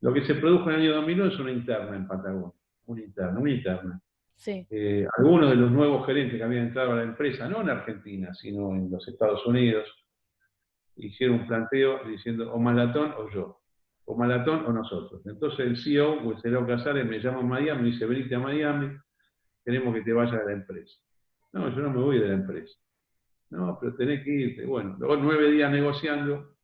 Lo que se produjo en el año 2001 es una interna en Patagonia. Una interna, una interna. sí. Algunos de los nuevos gerentes que habían entrado a la empresa, no en Argentina, sino en los Estados Unidos, hicieron un planteo diciendo o Malatón o yo, o Malatón o nosotros. Entonces el CEO, o el CEO Casares, me llama a Miami, me dice, venite a Miami, queremos que te vayas de la empresa. No, yo no me voy de la empresa. No, pero tenés que irte. Bueno, luego 9 días negociando,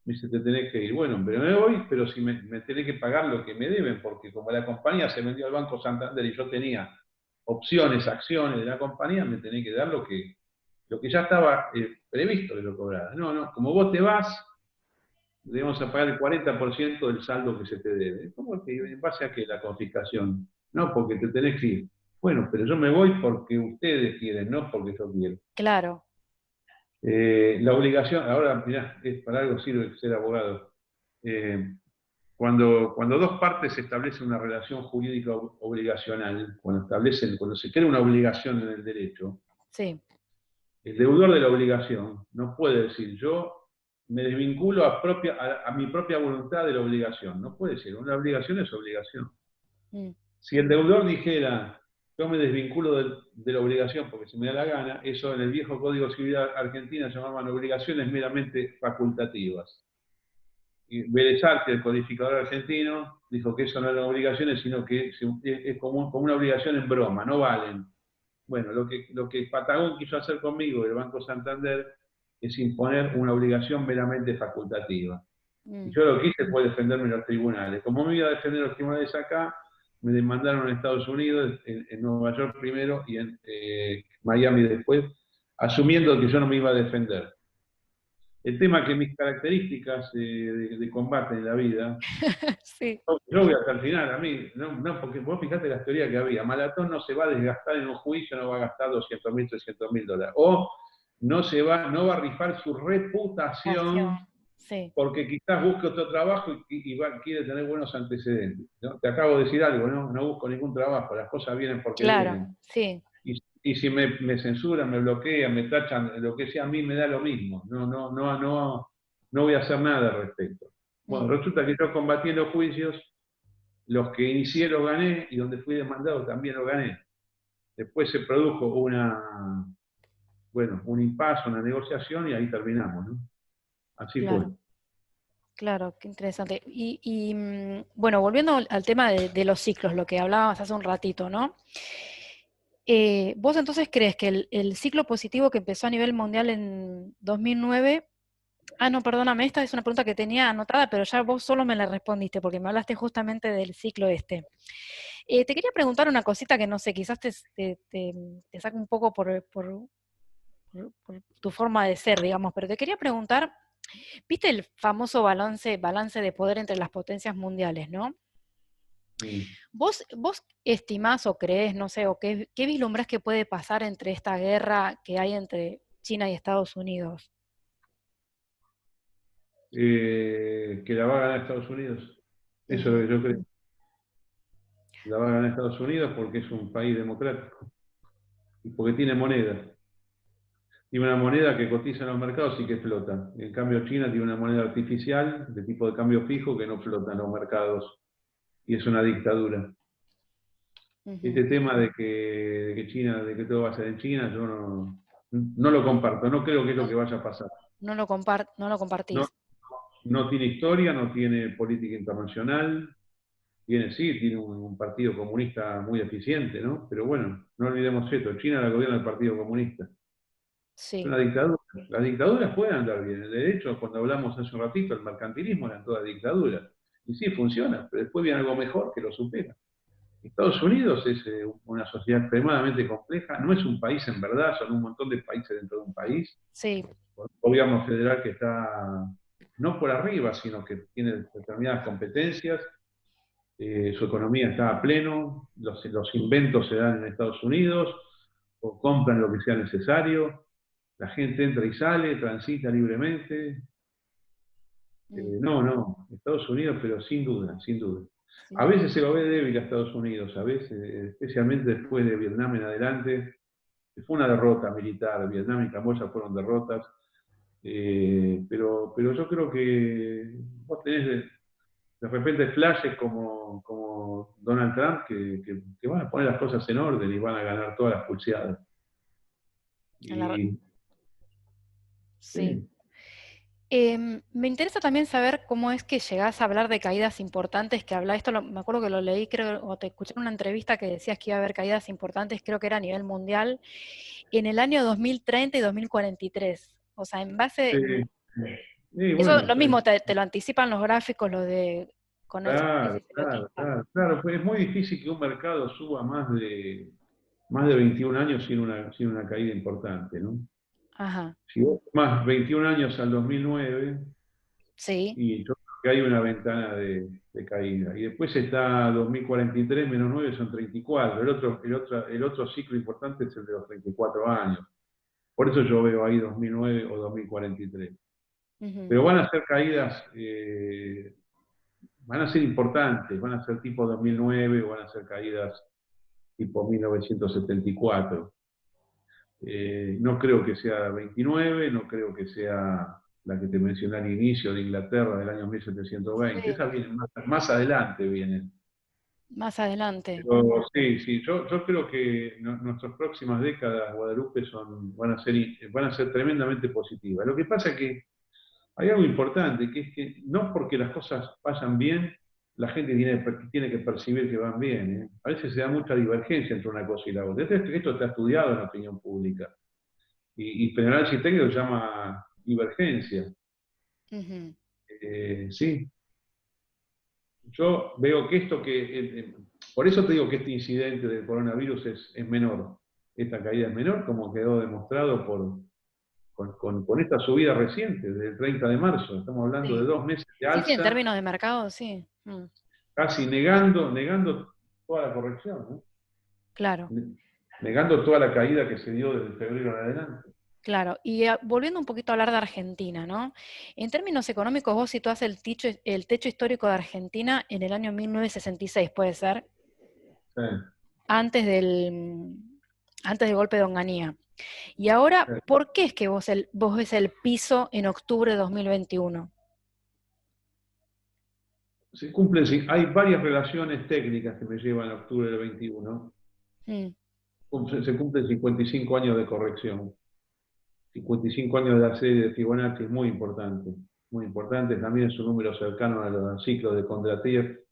me dice, te tenés que ir. Bueno, pero me voy, pero si me tenés que pagar lo que me deben, porque como la compañía se vendió al Banco Santander y yo tenía opciones, acciones de la compañía, me tenés que dar lo que ya estaba previsto que lo cobrara. No, no, como vos te vas, le vamos a pagar el 40% del saldo que se te debe. ¿Cómo que en base a qué la confiscación? No, porque te tenés que ir. Bueno, pero yo me voy porque ustedes quieren, no porque yo quiero. Claro, La obligación, ahora mirá, para algo sirve ser abogado. Eh, cuando dos partes establecen una relación jurídica obligacional, cuando se crea una obligación en el derecho, sí. el deudor de la obligación no puede decir yo me desvinculo a mi propia voluntad de la obligación. No puede ser, una obligación es obligación. Mm, Si el deudor dijera yo me desvinculo de la obligación porque se me da la gana, eso en el viejo Código Civil argentino llamaban obligaciones meramente facultativas. Y Vélez Arfiel, el codificador argentino, dijo que eso no eran obligaciones, sino que es como una obligación en broma, no valen. Bueno, lo que Patagón quiso hacer conmigo, el Banco Santander, es imponer una obligación meramente facultativa. Y mm, yo lo que hice fue defenderme en los tribunales. Como me iba a defender en los tribunales acá, me demandaron en Estados Unidos, en Nueva York primero y en Miami después, asumiendo que yo no me iba a defender. El tema es que mis características de combate en la vida, sí, yo voy hasta el final, a mí, no, porque vos fijate la teoría que había, Malatón no se va a desgastar en un juicio, no va a gastar 200.000, 300.000 dólares, o no va a rifar su acción, reputación sí, porque quizás busque otro trabajo y quiere tener buenos antecedentes. ¿No? Te acabo de decir algo, ¿no? No busco ningún trabajo, las cosas vienen porque claro, vienen. sí. Y si me censuran, me bloquean, me tachan, lo que sea, a mí me da lo mismo. No voy a hacer nada al respecto. Bueno, Mm, resulta que yo combatí en los juicios, los que inicié los gané y donde fui demandado también lo gané. Después se produjo un impasse, una negociación y ahí terminamos, ¿no? Así fue. claro, claro, qué interesante. Bueno, volviendo al tema de los ciclos, lo que hablábamos hace un ratito, ¿no? ¿Vos entonces crees que el ciclo positivo que empezó a nivel mundial en 2009? Ah, no, perdóname, esta es una pregunta que tenía anotada, pero ya vos solo me la respondiste porque me hablaste justamente del ciclo este. Te quería preguntar una cosita que no sé, quizás te saca un poco por tu forma de ser, digamos, pero te quería preguntar, ¿viste el famoso balance de poder entre las potencias mundiales, ¿no? Mm. ¿Vos estimás o crees, no sé, o qué vislumbrás que puede pasar entre esta guerra que hay entre China y Estados Unidos? Que la va a ganar Estados Unidos. Eso es Ujú, lo que yo creo. La va a ganar Estados Unidos porque es un país democrático y porque tiene moneda. Tiene una moneda que cotiza en los mercados y que flota. En cambio, China tiene una moneda artificial de tipo de cambio fijo que no flota en los mercados y es una dictadura. ujú. Este tema de que todo va a ser en China, yo no lo comparto, no creo que es lo No, que vaya a pasar. no lo No, compartís. no tiene historia, no tiene política internacional, tiene un partido comunista muy eficiente, ¿no? Pero bueno, no olvidemos esto, China la gobierna el Partido Comunista. Es Sí, una dictadura, Las dictaduras pueden andar bien. De hecho, cuando hablamos hace un ratito, el mercantilismo eran todas dictaduras. Y sí, funciona, pero después viene algo mejor que lo supera. Estados Unidos es una sociedad extremadamente compleja, no es un país en verdad, son un montón de países dentro de un país, Sí. con un gobierno federal que está no por arriba, sino que tiene determinadas competencias, su economía está a pleno, los inventos se dan en Estados Unidos, o compran lo que sea necesario, la gente entra y sale, transita libremente. Mm, No, Estados Unidos, pero sin duda, sin duda. A sí. veces se lo ve débil a Estados Unidos, a veces, especialmente después de Vietnam en adelante, que fue una derrota militar. Vietnam y Camboya fueron derrotas, pero yo creo que vos tenés de repente flashes como Donald Trump que van a poner las cosas en orden y van a ganar todas las pulseadas. En la- Y sí. sí, Me interesa también saber cómo es que llegás a hablar de caídas importantes, que habla esto, me acuerdo que lo leí, creo, o te escuché en una entrevista que decías que iba a haber caídas importantes, creo que era a nivel mundial, en el año 2030 y 2043. O sea, en base, sí, sí, eso bueno, lo mismo te lo anticipan los gráficos, lo de con el claro, análisis claro, elotista. claro, claro, pues es muy difícil que un mercado suba más de 21 años sin una caída importante, ¿no? Ajá, Si vos más 21 años al 2009, sí, y yo creo que hay una ventana de caída. Y después está 2043 menos 9 son 34. El otro ciclo importante es el de los 34 años. Por eso yo veo ahí 2009 o 2043. ujú, Pero van a ser caídas, van a ser importantes, van a ser tipo 2009 o van a ser caídas tipo 1974. No creo que sea 29, no creo que sea la que te mencioné al inicio de Inglaterra del año 1720. sí, Esas vienen más adelante, vienen. más adelante. Pero sí, sí, yo creo que nuestras próximas décadas, Guadalupe, van a ser tremendamente positivas. Lo que pasa es que hay algo importante, que es que no porque las cosas vayan bien, la gente tiene que percibir que van bien, ¿eh? A veces se da mucha divergencia entre una cosa y la otra. Esto está estudiado en la opinión pública. Y Penal técnico lo llama divergencia. Ujú, Sí, yo veo que por eso te digo que este incidente del coronavirus es menor. Esta caída es menor, como quedó demostrado con esta subida reciente, del 30 de marzo. Estamos hablando de sí. 2 meses de Sí, sí, en alza, términos de mercado, sí. casi negando toda la corrección, ¿no? Claro. Negando toda la caída que se dio desde febrero en adelante. Claro, y volviendo un poquito a hablar de Argentina, ¿no? En términos económicos, vos situás el techo histórico de Argentina en el año 1966, puede ser, Sí, antes antes del golpe de Onganía. Y ahora, sí. ¿por qué es que vos ves el piso en octubre de 2021? Hay varias relaciones técnicas que me llevan a octubre del 21. Mm, Se cumplen 55 años de corrección. 55 años de la serie de Fibonacci es muy importante, también es un número cercano al ciclo de Kondratiev.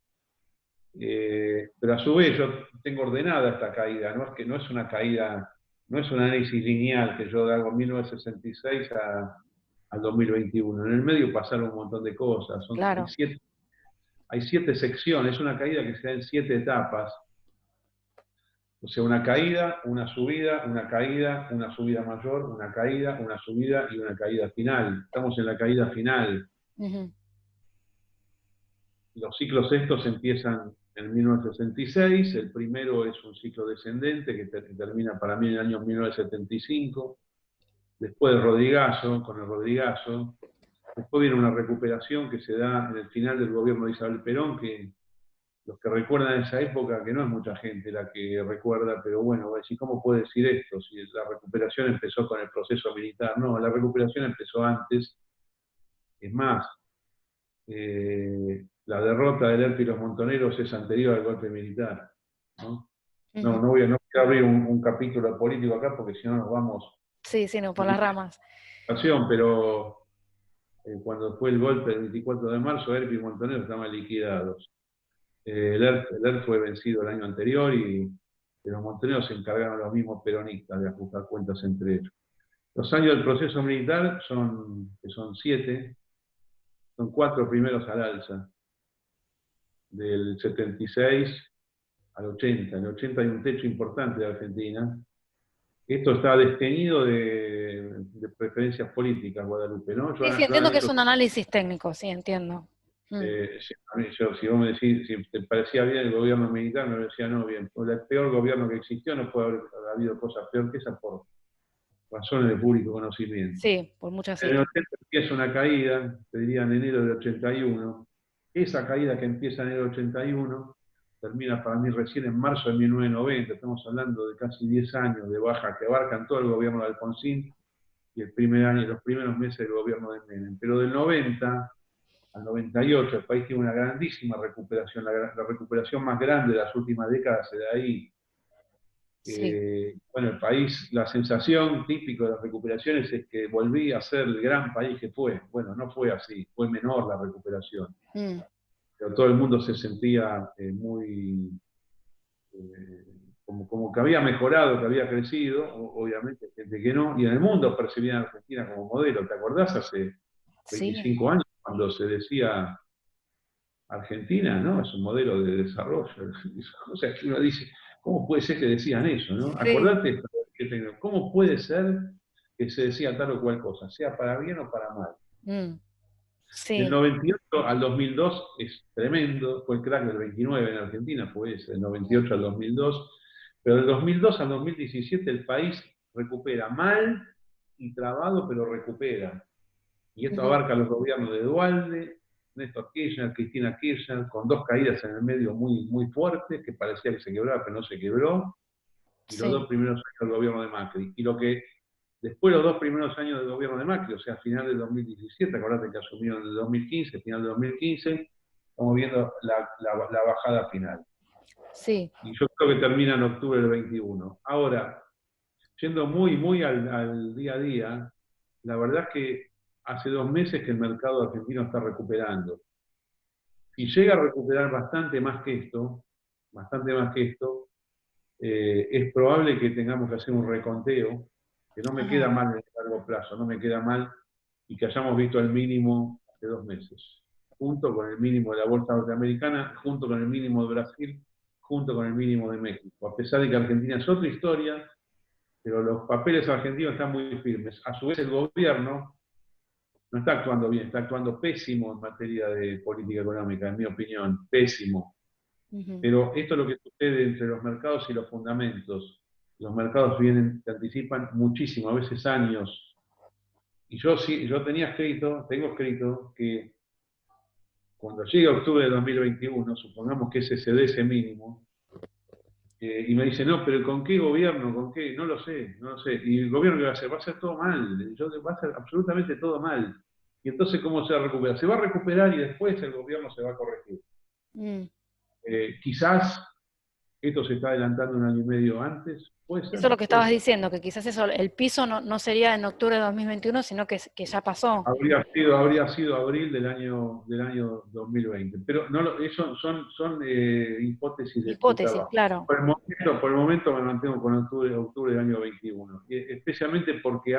Pero a su vez yo tengo ordenada esta caída, no es que no es una caída, no es un análisis lineal que yo hago 1966 al 2021. En el medio pasaron un montón de cosas, claro. hay 7 secciones, es una caída que se da en 7 etapas. O sea, una caída, una subida, una caída, una subida mayor, una caída, una subida y una caída final. Estamos en la caída final. Ujú, Los ciclos estos empiezan en 1966, el primero es un ciclo descendente que termina para mí en el año 1975, después el Rodrigazo, con el Rodrigazo, después viene una recuperación que se da en el final del gobierno de Isabel Perón, que los que recuerdan esa época, que no es mucha gente la que recuerda, pero bueno, voy a decir, ¿cómo puede decir esto? Si la recuperación empezó con el proceso militar. No, la recuperación empezó antes. Es más, la derrota del ERP y los Montoneros es anterior al golpe militar. ¿No? ujú. No voy a abrir un capítulo político acá porque si no nos vamos Sí, sí, no, por en las ramas. situación, pero cuando fue el golpe del 24 de marzo, ERP y Montoneros estaban liquidados. El ERP fue vencido el año anterior y de los Montoneros se encargaron los mismos peronistas de ajustar cuentas entre ellos. Los años del proceso militar que son 7, son 4 primeros al alza, del 76 al 80. En el 80 hay un techo importante de Argentina. Esto está desteñido de preferencias políticas, Guadalupe, ¿no? Sí, sí, entiendo que es un análisis técnico, sí, entiendo. Sí, si vos me decís, si te parecía bien el gobierno militar, me decía no, bien. El peor gobierno que existió, no puede haber habido cosas peor que esa por razones de público conocimiento. Sí, por muchas En el sí. 80 empieza una caída, te diría en enero del 81. Esa caída que empieza en enero del 81 termina para mí recién en marzo de 1990. Estamos hablando de casi 10 años de baja que abarcan todo el gobierno de Alfonsín y el primer año, los primeros meses del gobierno de Menem. Pero del 90 al 98 el país tiene una grandísima recuperación, la recuperación más grande de las últimas décadas se da ahí. Sí. Bueno, el país, la sensación típica de las recuperaciones es que volví a ser el gran país que fue. Bueno, no fue así, fue menor la recuperación. Mm. Pero todo el mundo se sentía como que había mejorado, que había crecido, obviamente gente que no, y en el mundo percibían a Argentina como modelo. ¿Te acordás hace Sí, 25 años cuando se decía Argentina, ¿no? Es un modelo de desarrollo. O sea, que uno dice, ¿cómo puede ser que decían eso, no? sí. Acordate, ¿cómo puede ser que se decía tal o cual cosa, sea para bien o para mal? Mm. Del Sí. 98 al 2002 es tremendo, fue el crack del 29 en Argentina, fue ese, del 98 al 2002, pero del 2002 al 2017 el país recupera mal y trabado, pero recupera. Y esto Ujú. abarca los gobiernos de Dualde, Néstor Kirchner, Cristina Kirchner, con 2 caídas en el medio muy, muy fuertes, que parecía que se quebraba, pero no se quebró, y los Sí. 2 primeros años del gobierno de Macri. Y lo que después los 2 primeros años del gobierno de Macri, o sea, final del 2017, acordate que asumió en el 2015, final del 2015, estamos viendo la bajada final. Sí. Y yo creo que termina en octubre del 21. Ahora, yendo muy, muy al día a día, la verdad es que hace 2 meses que el mercado argentino está recuperando. Si llega a recuperar bastante más que esto, es probable que tengamos que hacer un reconteo, que no me queda Ajá. mal en el largo plazo, no me queda mal, y que hayamos visto el mínimo hace 2 meses, junto con el mínimo de la bolsa norteamericana, junto con el mínimo de Brasil, junto con el mínimo de México. A pesar de que Argentina es otra historia, pero los papeles argentinos están muy firmes. A su vez, el gobierno no está actuando bien, está actuando pésimo en materia de política económica, en mi opinión, pésimo. Ujú. Pero esto es lo que sucede entre los mercados y los fundamentos. Los mercados vienen, te anticipan muchísimo, a veces años. Y yo sí, yo tengo escrito que cuando llegue octubre de 2021, supongamos que ese se dé ese mínimo, y me dice, no, pero ¿con qué gobierno? ¿Con qué? No lo sé, no lo sé. Y el gobierno que va a hacer, va a ser todo mal, va a ser absolutamente todo mal. Y entonces, ¿cómo se va a recuperar? Se va a recuperar y después el gobierno se va a corregir. Mm. Quizás esto se está adelantando un año y medio antes, puede ser, Eso es lo que puede estabas ser. diciendo, que quizás eso, el piso no sería en octubre de 2021, sino que ya pasó. Habría sido abril del año 2020. Pero no, eso son hipótesis de Hipótesis, trabajo. claro. Por el momento me mantengo con octubre del año 21. Especialmente porque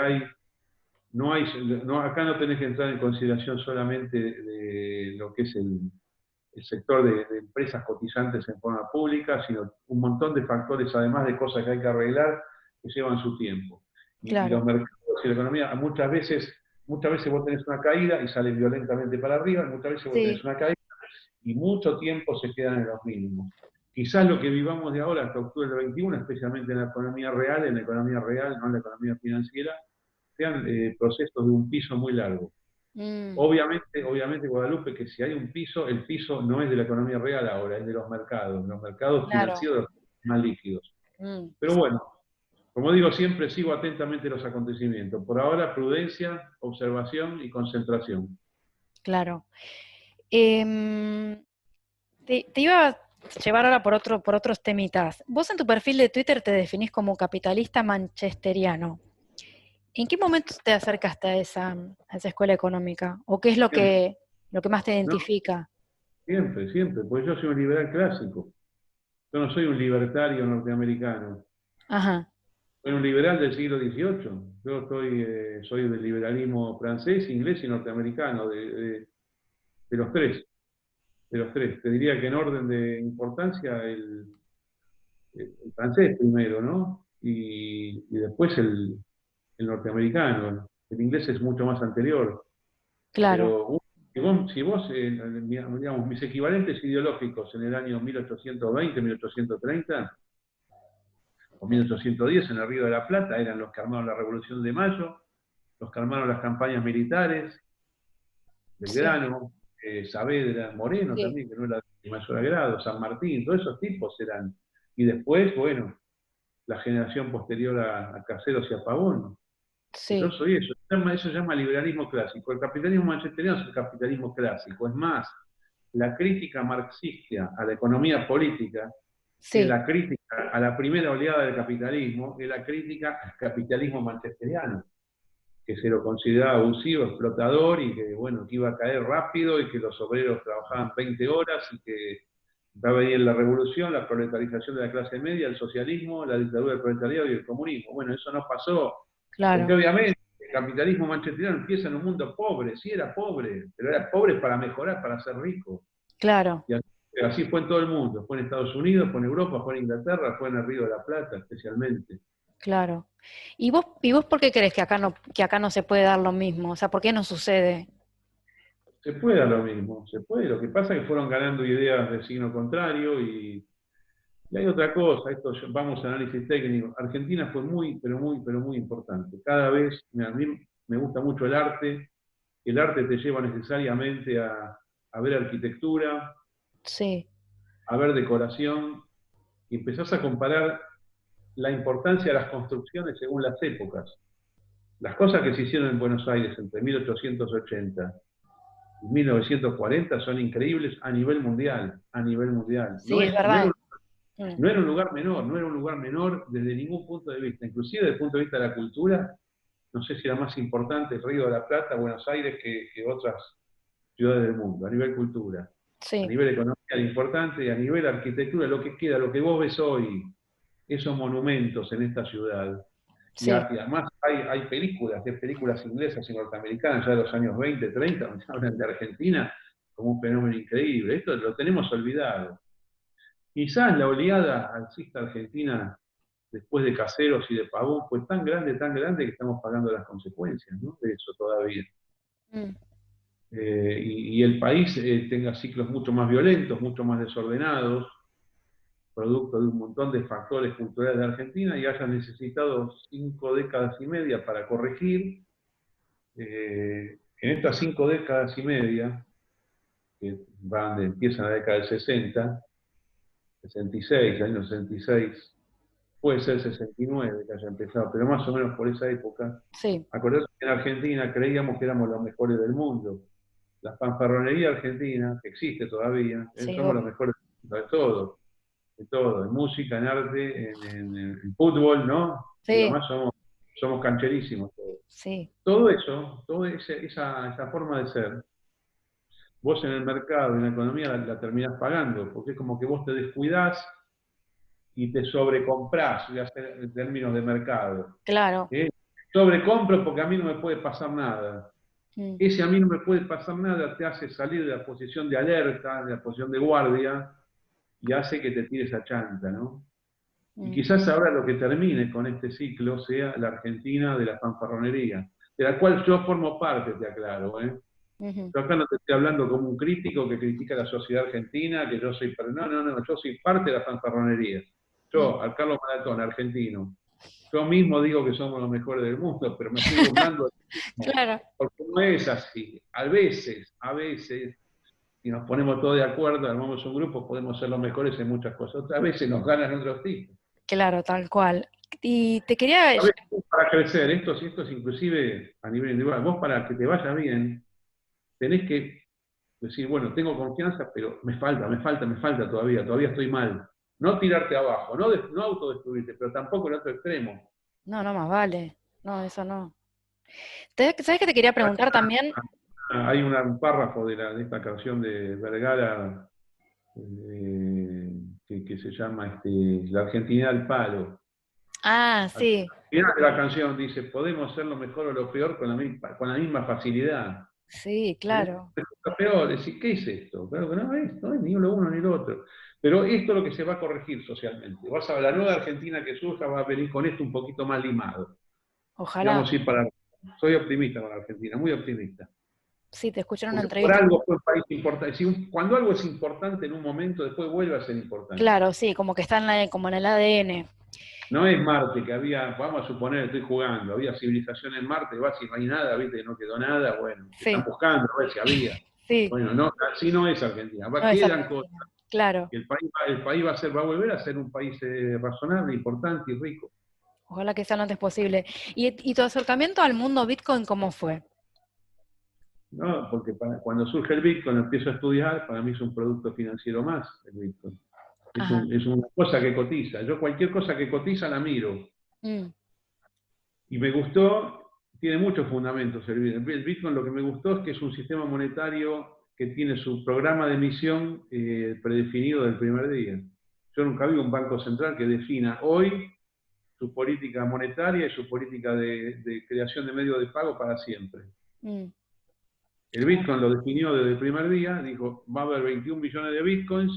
no hay, acá no tenés que entrar en consideración solamente de lo que es el sector de empresas cotizantes en forma pública, sino un montón de factores, además de cosas que hay que arreglar, que llevan su tiempo. Y los Claro, mercados y la economía, muchas veces vos tenés una caída y sale violentamente para arriba, y muchas veces vos tenés sí, una caída y mucho tiempo se quedan en los mínimos. Quizás lo que vivamos de ahora hasta octubre del 21, especialmente en la economía real, no en la economía financiera, sean procesos de un piso muy largo. mm, Obviamente, Guadalupe, que si hay un piso, el piso no es de la economía real ahora, es de los mercados claro, financieros más líquidos. mm, Pero bueno, como digo siempre, sigo atentamente los acontecimientos. Por ahora, prudencia, observación y concentración. claro. Em, te iba a llevar ahora por otros temitas. Vos en tu perfil de Twitter te definís como capitalista manchesteriano. ¿En qué momento te acercaste a esa escuela económica? ¿O qué es Siempre, lo que más te ¿no? identifica? Siempre, siempre, porque yo soy un liberal clásico. Yo no soy un libertario norteamericano. Ajá, Soy un liberal del siglo XVIII. Yo soy del liberalismo francés, inglés y norteamericano, de los tres. De los tres. Te diría que en orden de importancia el francés primero, ¿no? Y después el norteamericano. El inglés es mucho más anterior. Claro, Pero si vos, digamos, mis equivalentes ideológicos en el año 1820, 1830 o 1810 en el Río de la Plata eran los que armaron la Revolución de Mayo, los que armaron las campañas militares, sí, Belgrano, Saavedra, Moreno sí, también, que no era de mayor agrado, San Martín, todos esos tipos eran. Y después, bueno, la generación posterior a Caseros y a Pavón. Yo sí, soy eso. Eso se llama liberalismo clásico. El capitalismo manchesteriano es el capitalismo clásico. Es más, la crítica marxista a la economía política es sí, la crítica a la primera oleada del capitalismo, es la crítica al capitalismo manchesteriano, que se lo consideraba abusivo, explotador y que, bueno, que iba a caer rápido y que los obreros trabajaban 20 horas y que va a venir la revolución, la proletarización de la clase media, el socialismo, la dictadura del proletariado y el comunismo. Bueno, eso no pasó, porque claro, obviamente el capitalismo manchesteriano empieza en un mundo pobre, sí era pobre, pero era pobre para mejorar, para ser rico. claro, Y así fue en todo el mundo, fue en Estados Unidos, fue en Europa, fue en Inglaterra, fue en el Río de la Plata especialmente. claro. ¿Y vos por qué crees que acá no se puede dar lo mismo? O sea, ¿por qué no sucede? Se puede dar lo mismo, se puede. Lo que pasa es que fueron ganando ideas de signo contrario y hay otra cosa, vamos a análisis técnico. Argentina fue muy, pero muy, pero muy importante. Cada vez, a mí me gusta mucho el arte te lleva necesariamente a ver arquitectura, Sí, a ver decoración, y empezás a comparar la importancia de las construcciones según las épocas. Las cosas que se hicieron en Buenos Aires entre 1880 y 1940 son increíbles a nivel mundial, a nivel mundial. sí, es verdad. Mm, No era un lugar menor, no era un lugar menor desde ningún punto de vista, inclusive desde el punto de vista de la cultura, no sé si era más importante el Río de la Plata, Buenos Aires, que otras ciudades del mundo, a nivel cultura, a sí, nivel economía era importante, y a nivel arquitectura, lo que queda, lo que vos ves hoy, esos monumentos en esta ciudad. sí, Y además hay películas, de películas inglesas y norteamericanas ya de los años 20, 30, donde hablan de Argentina como un fenómeno increíble. Esto lo tenemos olvidado. Quizás la oleada alcista argentina después de Caseros y de Pavón fue tan grande que estamos pagando las consecuencias, ¿no?, de eso todavía. mm, Y el país tenga ciclos mucho más violentos, mucho más desordenados, producto de un montón de factores culturales de Argentina, y haya necesitado 5 décadas y media para corregir. En estas 5 décadas y media, que empiezan la década del 60, 66, año 66, puede ser 69 que haya empezado, pero más o menos por esa época. sí, Acordate que en Argentina creíamos que éramos los mejores del mundo. La fanfarronería argentina, que existe todavía, sí, somos los obvio. mejores de todo, en música, en arte, en fútbol, ¿no? Y Sí, además somos cancherísimos todos. sí, Todo eso, toda esa forma de ser, vos en el mercado, en la economía, la terminás pagando, porque es como que vos te descuidás y te sobrecomprás, en términos de mercado. claro. ¿Eh? Sobrecompro porque a mí no me puede pasar nada. Mm, Ese a mí no me puede pasar nada te hace salir de la posición de alerta, de la posición de guardia, y hace que te tires a chanta, ¿no? Y mm, quizás ahora lo que termine con este ciclo sea la Argentina de la fanfarronería, de la cual yo formo parte, te aclaro, ¿eh? ujú, Yo acá no te estoy hablando como un crítico que critica la sociedad argentina, que yo soy... No, no, no, yo soy parte de la fanfarronería. mm. Yo, al Carlos Maratón, argentino, yo mismo digo que somos los mejores del mundo, pero me estoy burlando de mí mismo, Claro, porque no es así. A veces, si nos ponemos todos de acuerdo, armamos un grupo, podemos ser los mejores en muchas cosas. Otras veces nos ganan otros tipos. claro, tal cual. Y te quería, A veces para crecer, esto es inclusive a nivel individual, vos para que te vaya bien, tenés que decir, bueno, tengo confianza, pero me falta todavía estoy mal. No tirarte abajo, no autodestruirte, pero tampoco el otro extremo. no, no más vale. No, eso no. ¿Sabes qué te quería preguntar también? Hay un párrafo de esta canción de Vergara, que se llama La Argentina al palo. Ah, Al sí, final de la canción dice, podemos ser lo mejor o lo peor con la misma facilidad. sí, Tenemos claro. lo peor, decir, ¿qué es esto? Claro que no es ni lo uno ni lo otro. Pero esto es lo que se va a corregir socialmente. Vas a ver, la nueva Argentina que surja va a venir con esto un poquito más limado. Y Ojalá. vamos a ir para... Soy optimista con la Argentina, muy optimista. Sí, te escuché en una Porque por entrevista. algo fue un país importante. Cuando algo es importante en un momento, después vuelve a ser importante. Claro, sí, como que está como en el ADN. No es Marte, que había, vamos a suponer, estoy jugando, había civilización en Marte, vas y no hay nada, viste que no quedó nada, bueno, están Sí, buscando a ver si había. sí, Bueno, no, así no es Argentina. no es Quedan cosas. Argentina. Claro, Y el país va a volver a ser un país razonable, importante y rico. ojalá que sea lo antes posible. ¿Y tu acercamiento al mundo Bitcoin cómo fue? ¿No? Porque cuando surge el Bitcoin, empiezo a estudiar, para mí es un producto financiero más el Bitcoin. Ajá. Es una cosa que cotiza. Yo cualquier cosa que cotiza la miro. Mm, Y me gustó, tiene muchos fundamentos el Bitcoin. El Bitcoin lo que me gustó es que es un sistema monetario que tiene su programa de emisión predefinido del primer día. Yo nunca vi un banco central que defina hoy su política monetaria y su política de creación de medios de pago para siempre. mm, El Bitcoin lo definió desde el primer día, dijo, va a haber 21 millones de Bitcoins,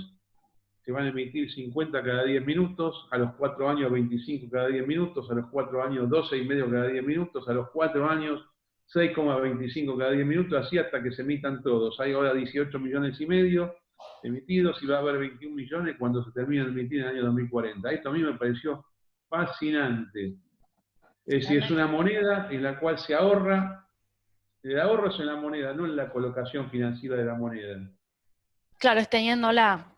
se van a emitir 50 cada 10 minutos, a los 4 años 25 cada 10 minutos, a los 4 años 12 y medio cada 10 minutos, a los 4 años 6,25 cada 10 minutos, así hasta que se emitan todos. Hay ahora 18 millones y medio emitidos y va a haber 21 millones cuando se termine de emitir en el año 2040. Esto a mí me pareció fascinante. Es decir, es una realmente. moneda en la cual se ahorra, el ahorro es en la moneda, no en la colocación financiera de la moneda. Claro, es teniéndola.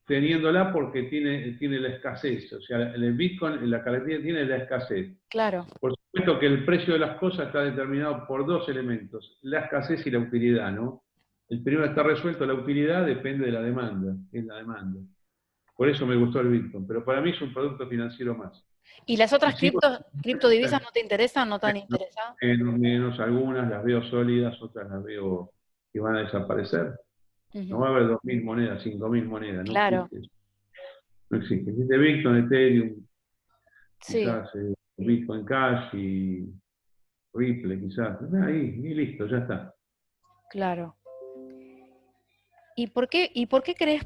Teniéndola porque tiene la escasez. O sea, el Bitcoin, la característica tiene la escasez. Claro. Por supuesto que el precio de las cosas está determinado por dos elementos, la escasez y la utilidad, ¿no? El primero está resuelto, la utilidad depende de la demanda, es la demanda. Por eso me gustó el Bitcoin, pero para mí es un producto financiero más. ¿Y las Y otras sigo, criptodivisas no te interesan? ¿No te han interesado? menos algunas las veo sólidas, otras las veo que van a desaparecer. No Ujú, va a haber 2.000 monedas, 5.000 monedas, no claro, existe eso. No existe. Existe Bitcoin, Ethereum, sí, quizás Bitcoin Cash y Ripple, quizás. Ahí, y listo, ya está. claro. ¿Y por qué crees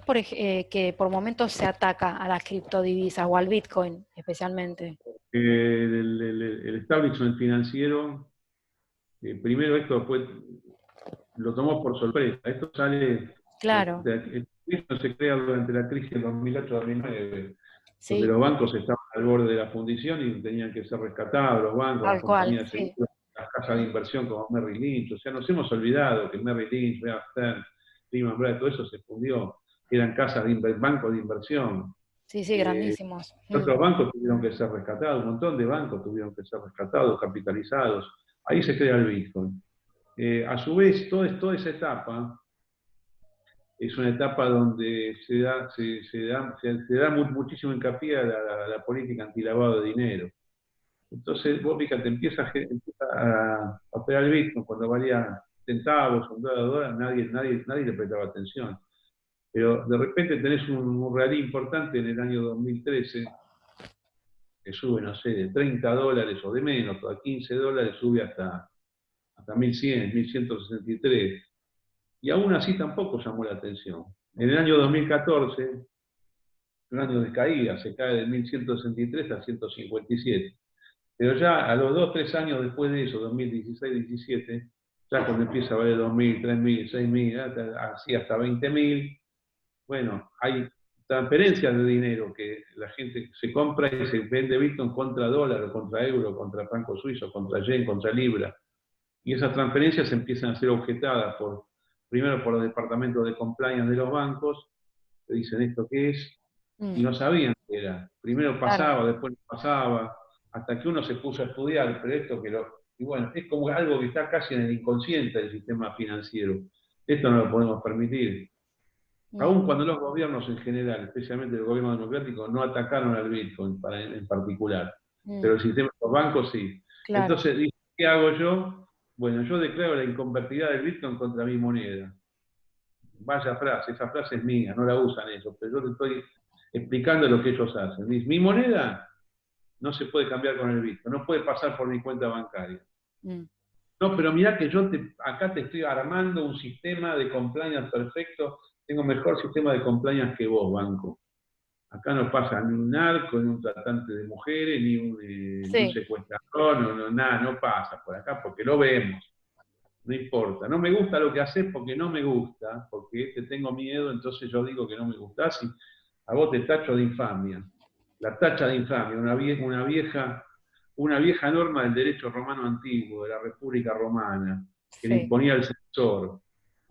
que por momentos se ataca a las criptodivisas o al Bitcoin especialmente? El establishment financiero, primero esto fue, lo tomó por sorpresa. Esto sale, Claro, esto se crea durante la crisis del 2008-2009, donde sí, los bancos estaban al borde de la fundición y tenían que ser rescatados, los bancos, las tal cual, compañías de sí, seguros, las casas de inversión como Merrill Lynch. O sea, nos hemos olvidado que Merrill Lynch, Bear Stearns, Lehman Brothers, todo eso se fundió. Eran casas bancos de inversión. sí, sí, Eh, grandísimos. Otros bancos tuvieron que ser rescatados, un montón de bancos tuvieron que ser rescatados, capitalizados. Ahí se crea el Bitcoin. A su vez, toda esa etapa es una etapa donde se da muchísimo hincapié a la política antilavado de dinero. Entonces, vos fíjate, empieza a operar el Bitcoin cuando valía centavos, $1, nadie le prestaba atención. Pero de repente tenés un rally importante en el año 2013 que sube, no sé, de $30 o de menos, a $15, sube hasta 1.100, 1.163. Y aún así tampoco llamó la atención. En el año 2014, un año de caída, se cae de 1.163 a 157. Pero ya a los 2 o 3 años después de eso, 2016-17, ya cuando empieza a valer 2.000, 3.000, 6.000, así hasta 20.000, bueno, hay transferencias de dinero que la gente se compra y se vende Bitcoin contra dólar, o contra euro, contra franco suizo, contra yen, contra libra. Y esas transferencias empiezan a ser objetadas primero por los departamentos de compliance de los bancos, que dicen esto qué es, y Mm, no sabían qué era. Primero claro, pasaba, después no pasaba, hasta que uno se puso a estudiar, pero y bueno, es como algo que está casi en el inconsciente del sistema financiero. Esto no lo podemos permitir. mm, Aun cuando los gobiernos en general, especialmente el gobierno democrático, no atacaron al Bitcoin en particular, pero mm, el sistema de los bancos sí. claro, Entonces, ¿qué hago yo? Bueno, yo declaro la inconvertibilidad del Bitcoin contra mi moneda. Vaya frase, esa frase es mía, no la usan ellos, pero yo te estoy explicando lo que ellos hacen. Dice, mi moneda no se puede cambiar con el Bitcoin, no puede pasar por mi cuenta bancaria. Mm. No, pero mirá que yo acá te estoy armando un sistema de compliance perfecto, tengo mejor sistema de compliance que vos, banco. Acá no pasa ni un narco, ni un tratante de mujeres, ni un Sí, secuestrador, nada, no pasa por acá porque lo vemos. No importa. No me gusta lo que haces porque no me gusta, porque te tengo miedo, entonces yo digo que no me gustás y a vos te tacho de infamia. La tacha de infamia, una vieja norma del derecho romano antiguo, de la República Romana, que le sí, imponía el censor,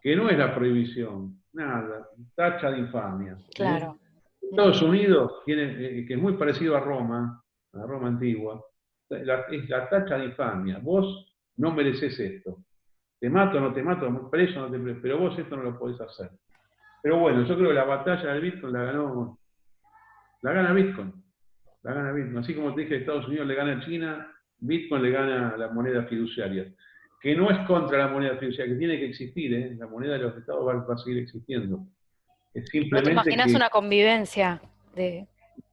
que no es la prohibición, nada, tacha de infamia. ¿Eh? claro. Mm. Estados Unidos, que es muy parecido a la Roma antigua, es la tacha de infamia. Vos no mereces esto. Te mato, no te mato, preso, no te preso, pero vos esto no lo podés hacer. Pero bueno, yo creo que la batalla del Bitcoin la gana Bitcoin. La gana Bitcoin. Así como te dije, Estados Unidos le gana a China, Bitcoin le gana a la moneda fiduciaria. Que no es contra la moneda fiduciaria, que tiene que existir, ¿eh? La moneda de los estados va a seguir existiendo. Es ¿Vos te simplemente imaginás que, una convivencia de...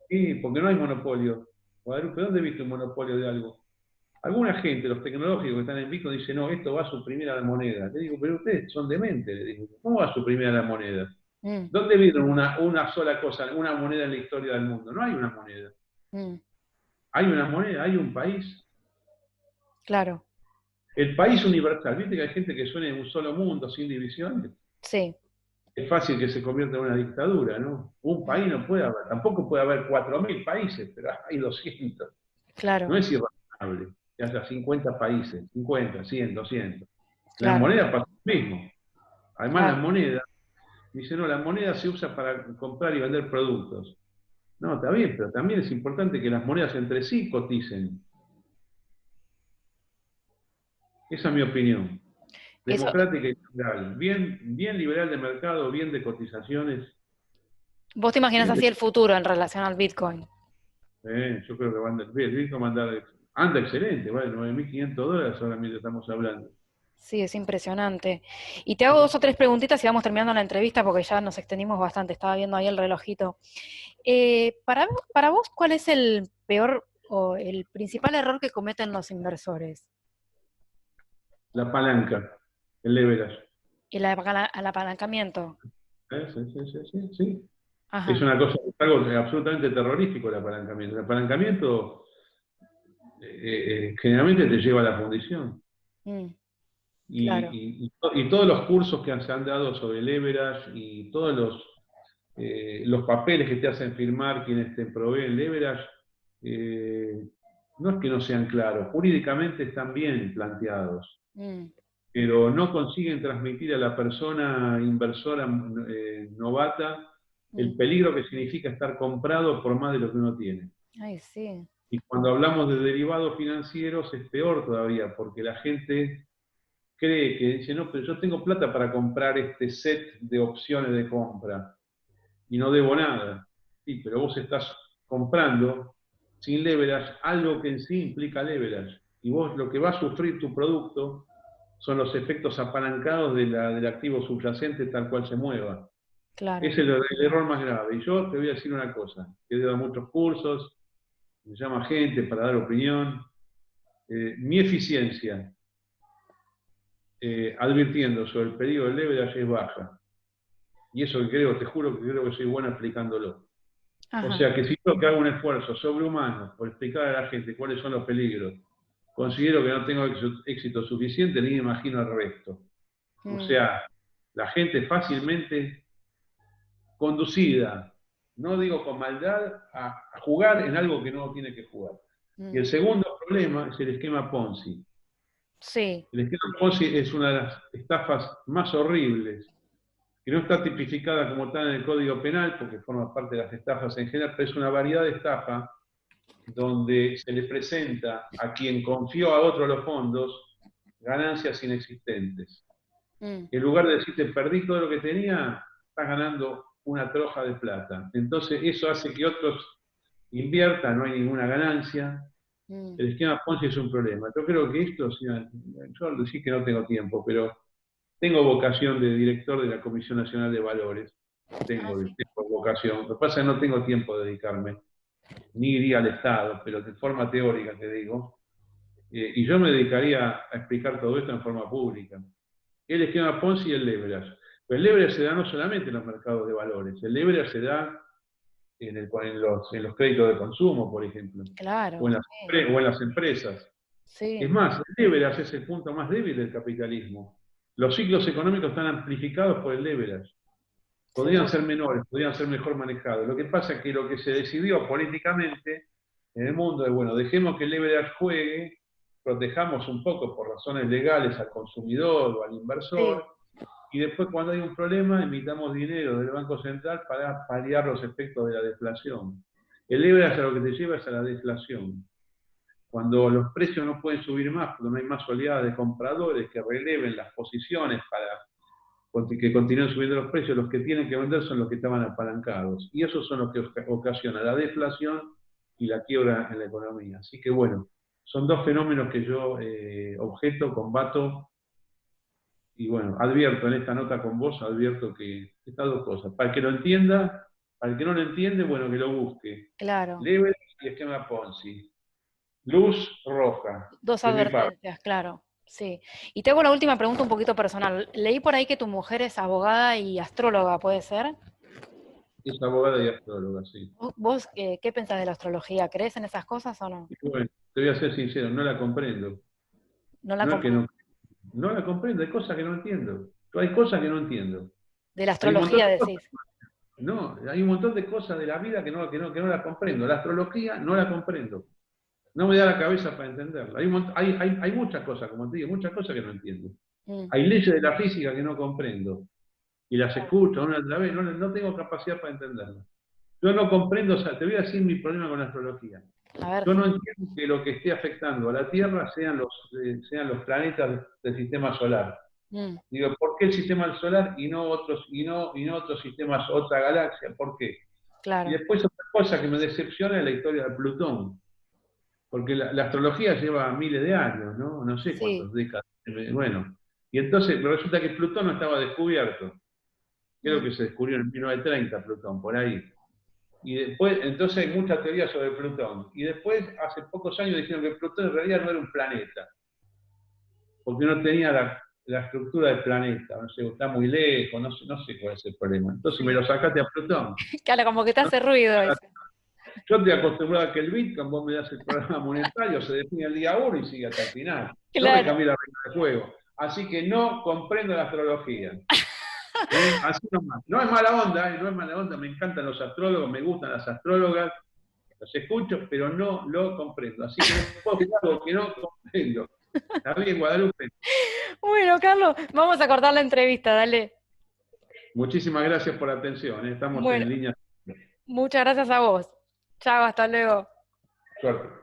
sí, porque no hay monopolio. Guadalupe, ¿dónde viste un monopolio de algo? Alguna gente, los tecnológicos que están en Bitcoin, dicen, no, esto va a suprimir a la moneda. Le digo, pero ustedes son dementes. Le digo, ¿cómo va a suprimir a la moneda? Mm, ¿Dónde vieron una sola cosa, una moneda en la historia del mundo? No hay una moneda. mm, Hay una moneda, hay un país. claro, El país universal. ¿Viste que hay gente que suena en un solo mundo, sin divisiones? sí, Es fácil que se convierta en una dictadura, ¿no? Un mm, país no puede haber, tampoco puede haber 4.000 países, pero hay 200. No claro, es irrazonable que haya 50 países, 50, 100, 200. La claro, moneda pasa lo mismo. Además, la claro. moneda, dice, no, la moneda se usa para comprar y vender productos. No, está bien, pero también es importante que las monedas entre sí coticen. Esa es mi opinión. Eso, Democrática y liberal. Bien, bien liberal de mercado, bien de cotizaciones. vos te imaginás Bien así el futuro en relación al Bitcoin. yo creo que va a andar bien. Bitcoin anda excelente, vale, $9.500 ahora mientras estamos hablando. Sí, es impresionante. Y te hago dos o tres preguntitas y vamos terminando la entrevista porque ya nos extendimos bastante. Estaba viendo ahí el relojito. Para vos, ¿cuál es el peor o el principal error que cometen los inversores? La palanca, el leverage. El apalancamiento. Sí, sí, sí, sí, sí. Es Ajá. una cosa, es algo absolutamente terrorífico el apalancamiento. El apalancamiento generalmente te lleva a la fundición. Mm, claro. Y todos los cursos que se han dado sobre leverage y todos los papeles que te hacen firmar quienes te proveen leverage, no es que no sean claros, jurídicamente están bien planteados, Mm, pero no consiguen transmitir a la persona inversora novata el mm. peligro que significa estar comprado por más de lo que uno tiene. Ay, sí. Y cuando hablamos de derivados financieros es peor todavía, porque la gente cree que dice, no, pero yo tengo plata para comprar este set de opciones de compra y no debo nada. Sí, pero vos estás comprando sin leverage algo que en sí implica leverage. Y vos lo que va a sufrir tu producto son los efectos apalancados del activo subyacente tal cual se mueva. Claro. Ese es el error más grave. Y yo te voy a decir una cosa, que he dado muchos cursos, me llama gente para dar opinión. Mi eficiencia advirtiendo sobre el peligro del leverage es baja. Y eso que creo, te juro que creo que soy bueno explicándolo. O Ajá. sea que si yo que hago un esfuerzo sobrehumano por explicar a la gente cuáles son los peligros, considero que no tengo éxito suficiente, ni me imagino el resto. O Mm, sea, la gente fácilmente conducida, no digo con maldad, a jugar en algo que no tiene que jugar. Y el mm. segundo problema es el esquema Ponzi. Sí. El esquema Ponzi es una de las estafas más horribles, que no está tipificada como tal en el Código Penal, porque forma parte de las estafas en general, pero es una variedad de estafa donde se le presenta a quien confió a otro los fondos ganancias inexistentes. Mm, En lugar de decirte perdí todo lo que tenía, estás ganando una troja de plata. Entonces eso hace que otros inviertan, no hay ninguna ganancia. mm. El esquema Ponzi es un problema. Yo creo que esto, yo sí que no tengo tiempo, pero tengo vocación de director de la Comisión Nacional de Valores. Ah, sí. Tengo vocación. Lo que pasa es que no tengo tiempo de dedicarme. ni iría al Estado, pero de forma teórica te digo, y yo me dedicaría a explicar todo esto en forma pública. El esquema Ponzi y el leverage. Pero el leverage se da no solamente en los mercados de valores, el leverage se da en los créditos de consumo, por ejemplo, Claro, o en las empresas. Es sí, más, el leverage es el punto más débil del capitalismo. Los ciclos económicos están amplificados por el leverage. Podrían ser seguro. menores, podrían ser mejor manejados. Lo que pasa es que lo que se decidió políticamente en el mundo es, bueno, dejemos que el leverage juegue, protejamos un poco por razones legales al consumidor o al Sí, inversor, y después cuando hay un problema emitamos dinero del Banco Central para paliar los efectos de la deflación. El leverage a lo que te lleva es a la deflación. Cuando los precios no pueden subir más, porque no hay más oleadas de compradores que releven las posiciones para que continúen subiendo los precios, los que tienen que vender son los que estaban apalancados. Y esos son los que ocasionan la deflación y la quiebra en la economía. Así que bueno, son dos fenómenos que yo objeto, combato, y bueno, advierto en esta nota con vos, advierto que estas dos cosas. Para el que lo entienda, para el que no lo entiende, bueno, que lo busque. claro. Leverage y esquema Ponzi. Luz roja, Dos de mi parte. advertencias, claro. Sí. Y te hago la última pregunta un poquito personal. Leí por ahí que tu mujer es abogada y astróloga, ¿puede ser? Es abogada y astróloga, sí. ¿Vos qué pensás de la astrología? ¿Crees en esas cosas o no? Y bueno, te voy a ser sincero, no la comprendo. No la No es que comprendo. no la comprendo, hay cosas que no entiendo. Hay cosas que no entiendo. De la Hay un montón astrología de cosas, decís. no, hay un montón de cosas de la vida que no la comprendo. La astrología no la comprendo. No me da la cabeza para entenderla. Hay muchas cosas, como te digo, muchas cosas que no entiendo. Mm, Hay leyes de la física que no comprendo. Y las claro. escucho una y otra vez, no tengo capacidad para entenderlas. Yo no comprendo, o sea, te voy a decir mi problema con la astrología. A ver. Yo no entiendo que lo que esté afectando a la Tierra sean los planetas del sistema solar. Mm, Digo, ¿por qué el sistema solar y no otros sistemas, otra galaxia? ¿Por qué? Y claro. después otra cosa que me decepciona es la historia de Plutón, porque la astrología lleva miles de años, ¿no? No sé Sí. cuántas décadas. Bueno, y entonces resulta que Plutón no estaba descubierto. Creo Mm, que se descubrió en 1930 Plutón, por ahí. Y después, entonces hay muchas teorías sobre Plutón. Y después, hace pocos años dijeron que Plutón en realidad no era un planeta, porque no tenía la estructura del planeta, no sé, está muy lejos, no sé cuál es el problema. Entonces me sí. lo sacaste a Plutón. Claro, como que te hace ruido eso. Yo estoy acostumbrado a que el Bitcoin, vos me das el programa monetario, se define el día 1 y sigue hasta el final. No me Claro. cambié la regla de juego. Así que no comprendo la astrología. Así nomás. No es mala onda, no es mala onda, me encantan los astrólogos, me gustan las astrólogas, los escucho, pero no lo comprendo. Así que no puedo decir algo que no comprendo. ¿Está bien, Guadalupe? Bueno, Carlos, vamos a cortar la entrevista, dale. Muchísimas gracias por la atención. Estamos Bueno, en línea. muchas gracias a vos. Chao, hasta luego. Suerte.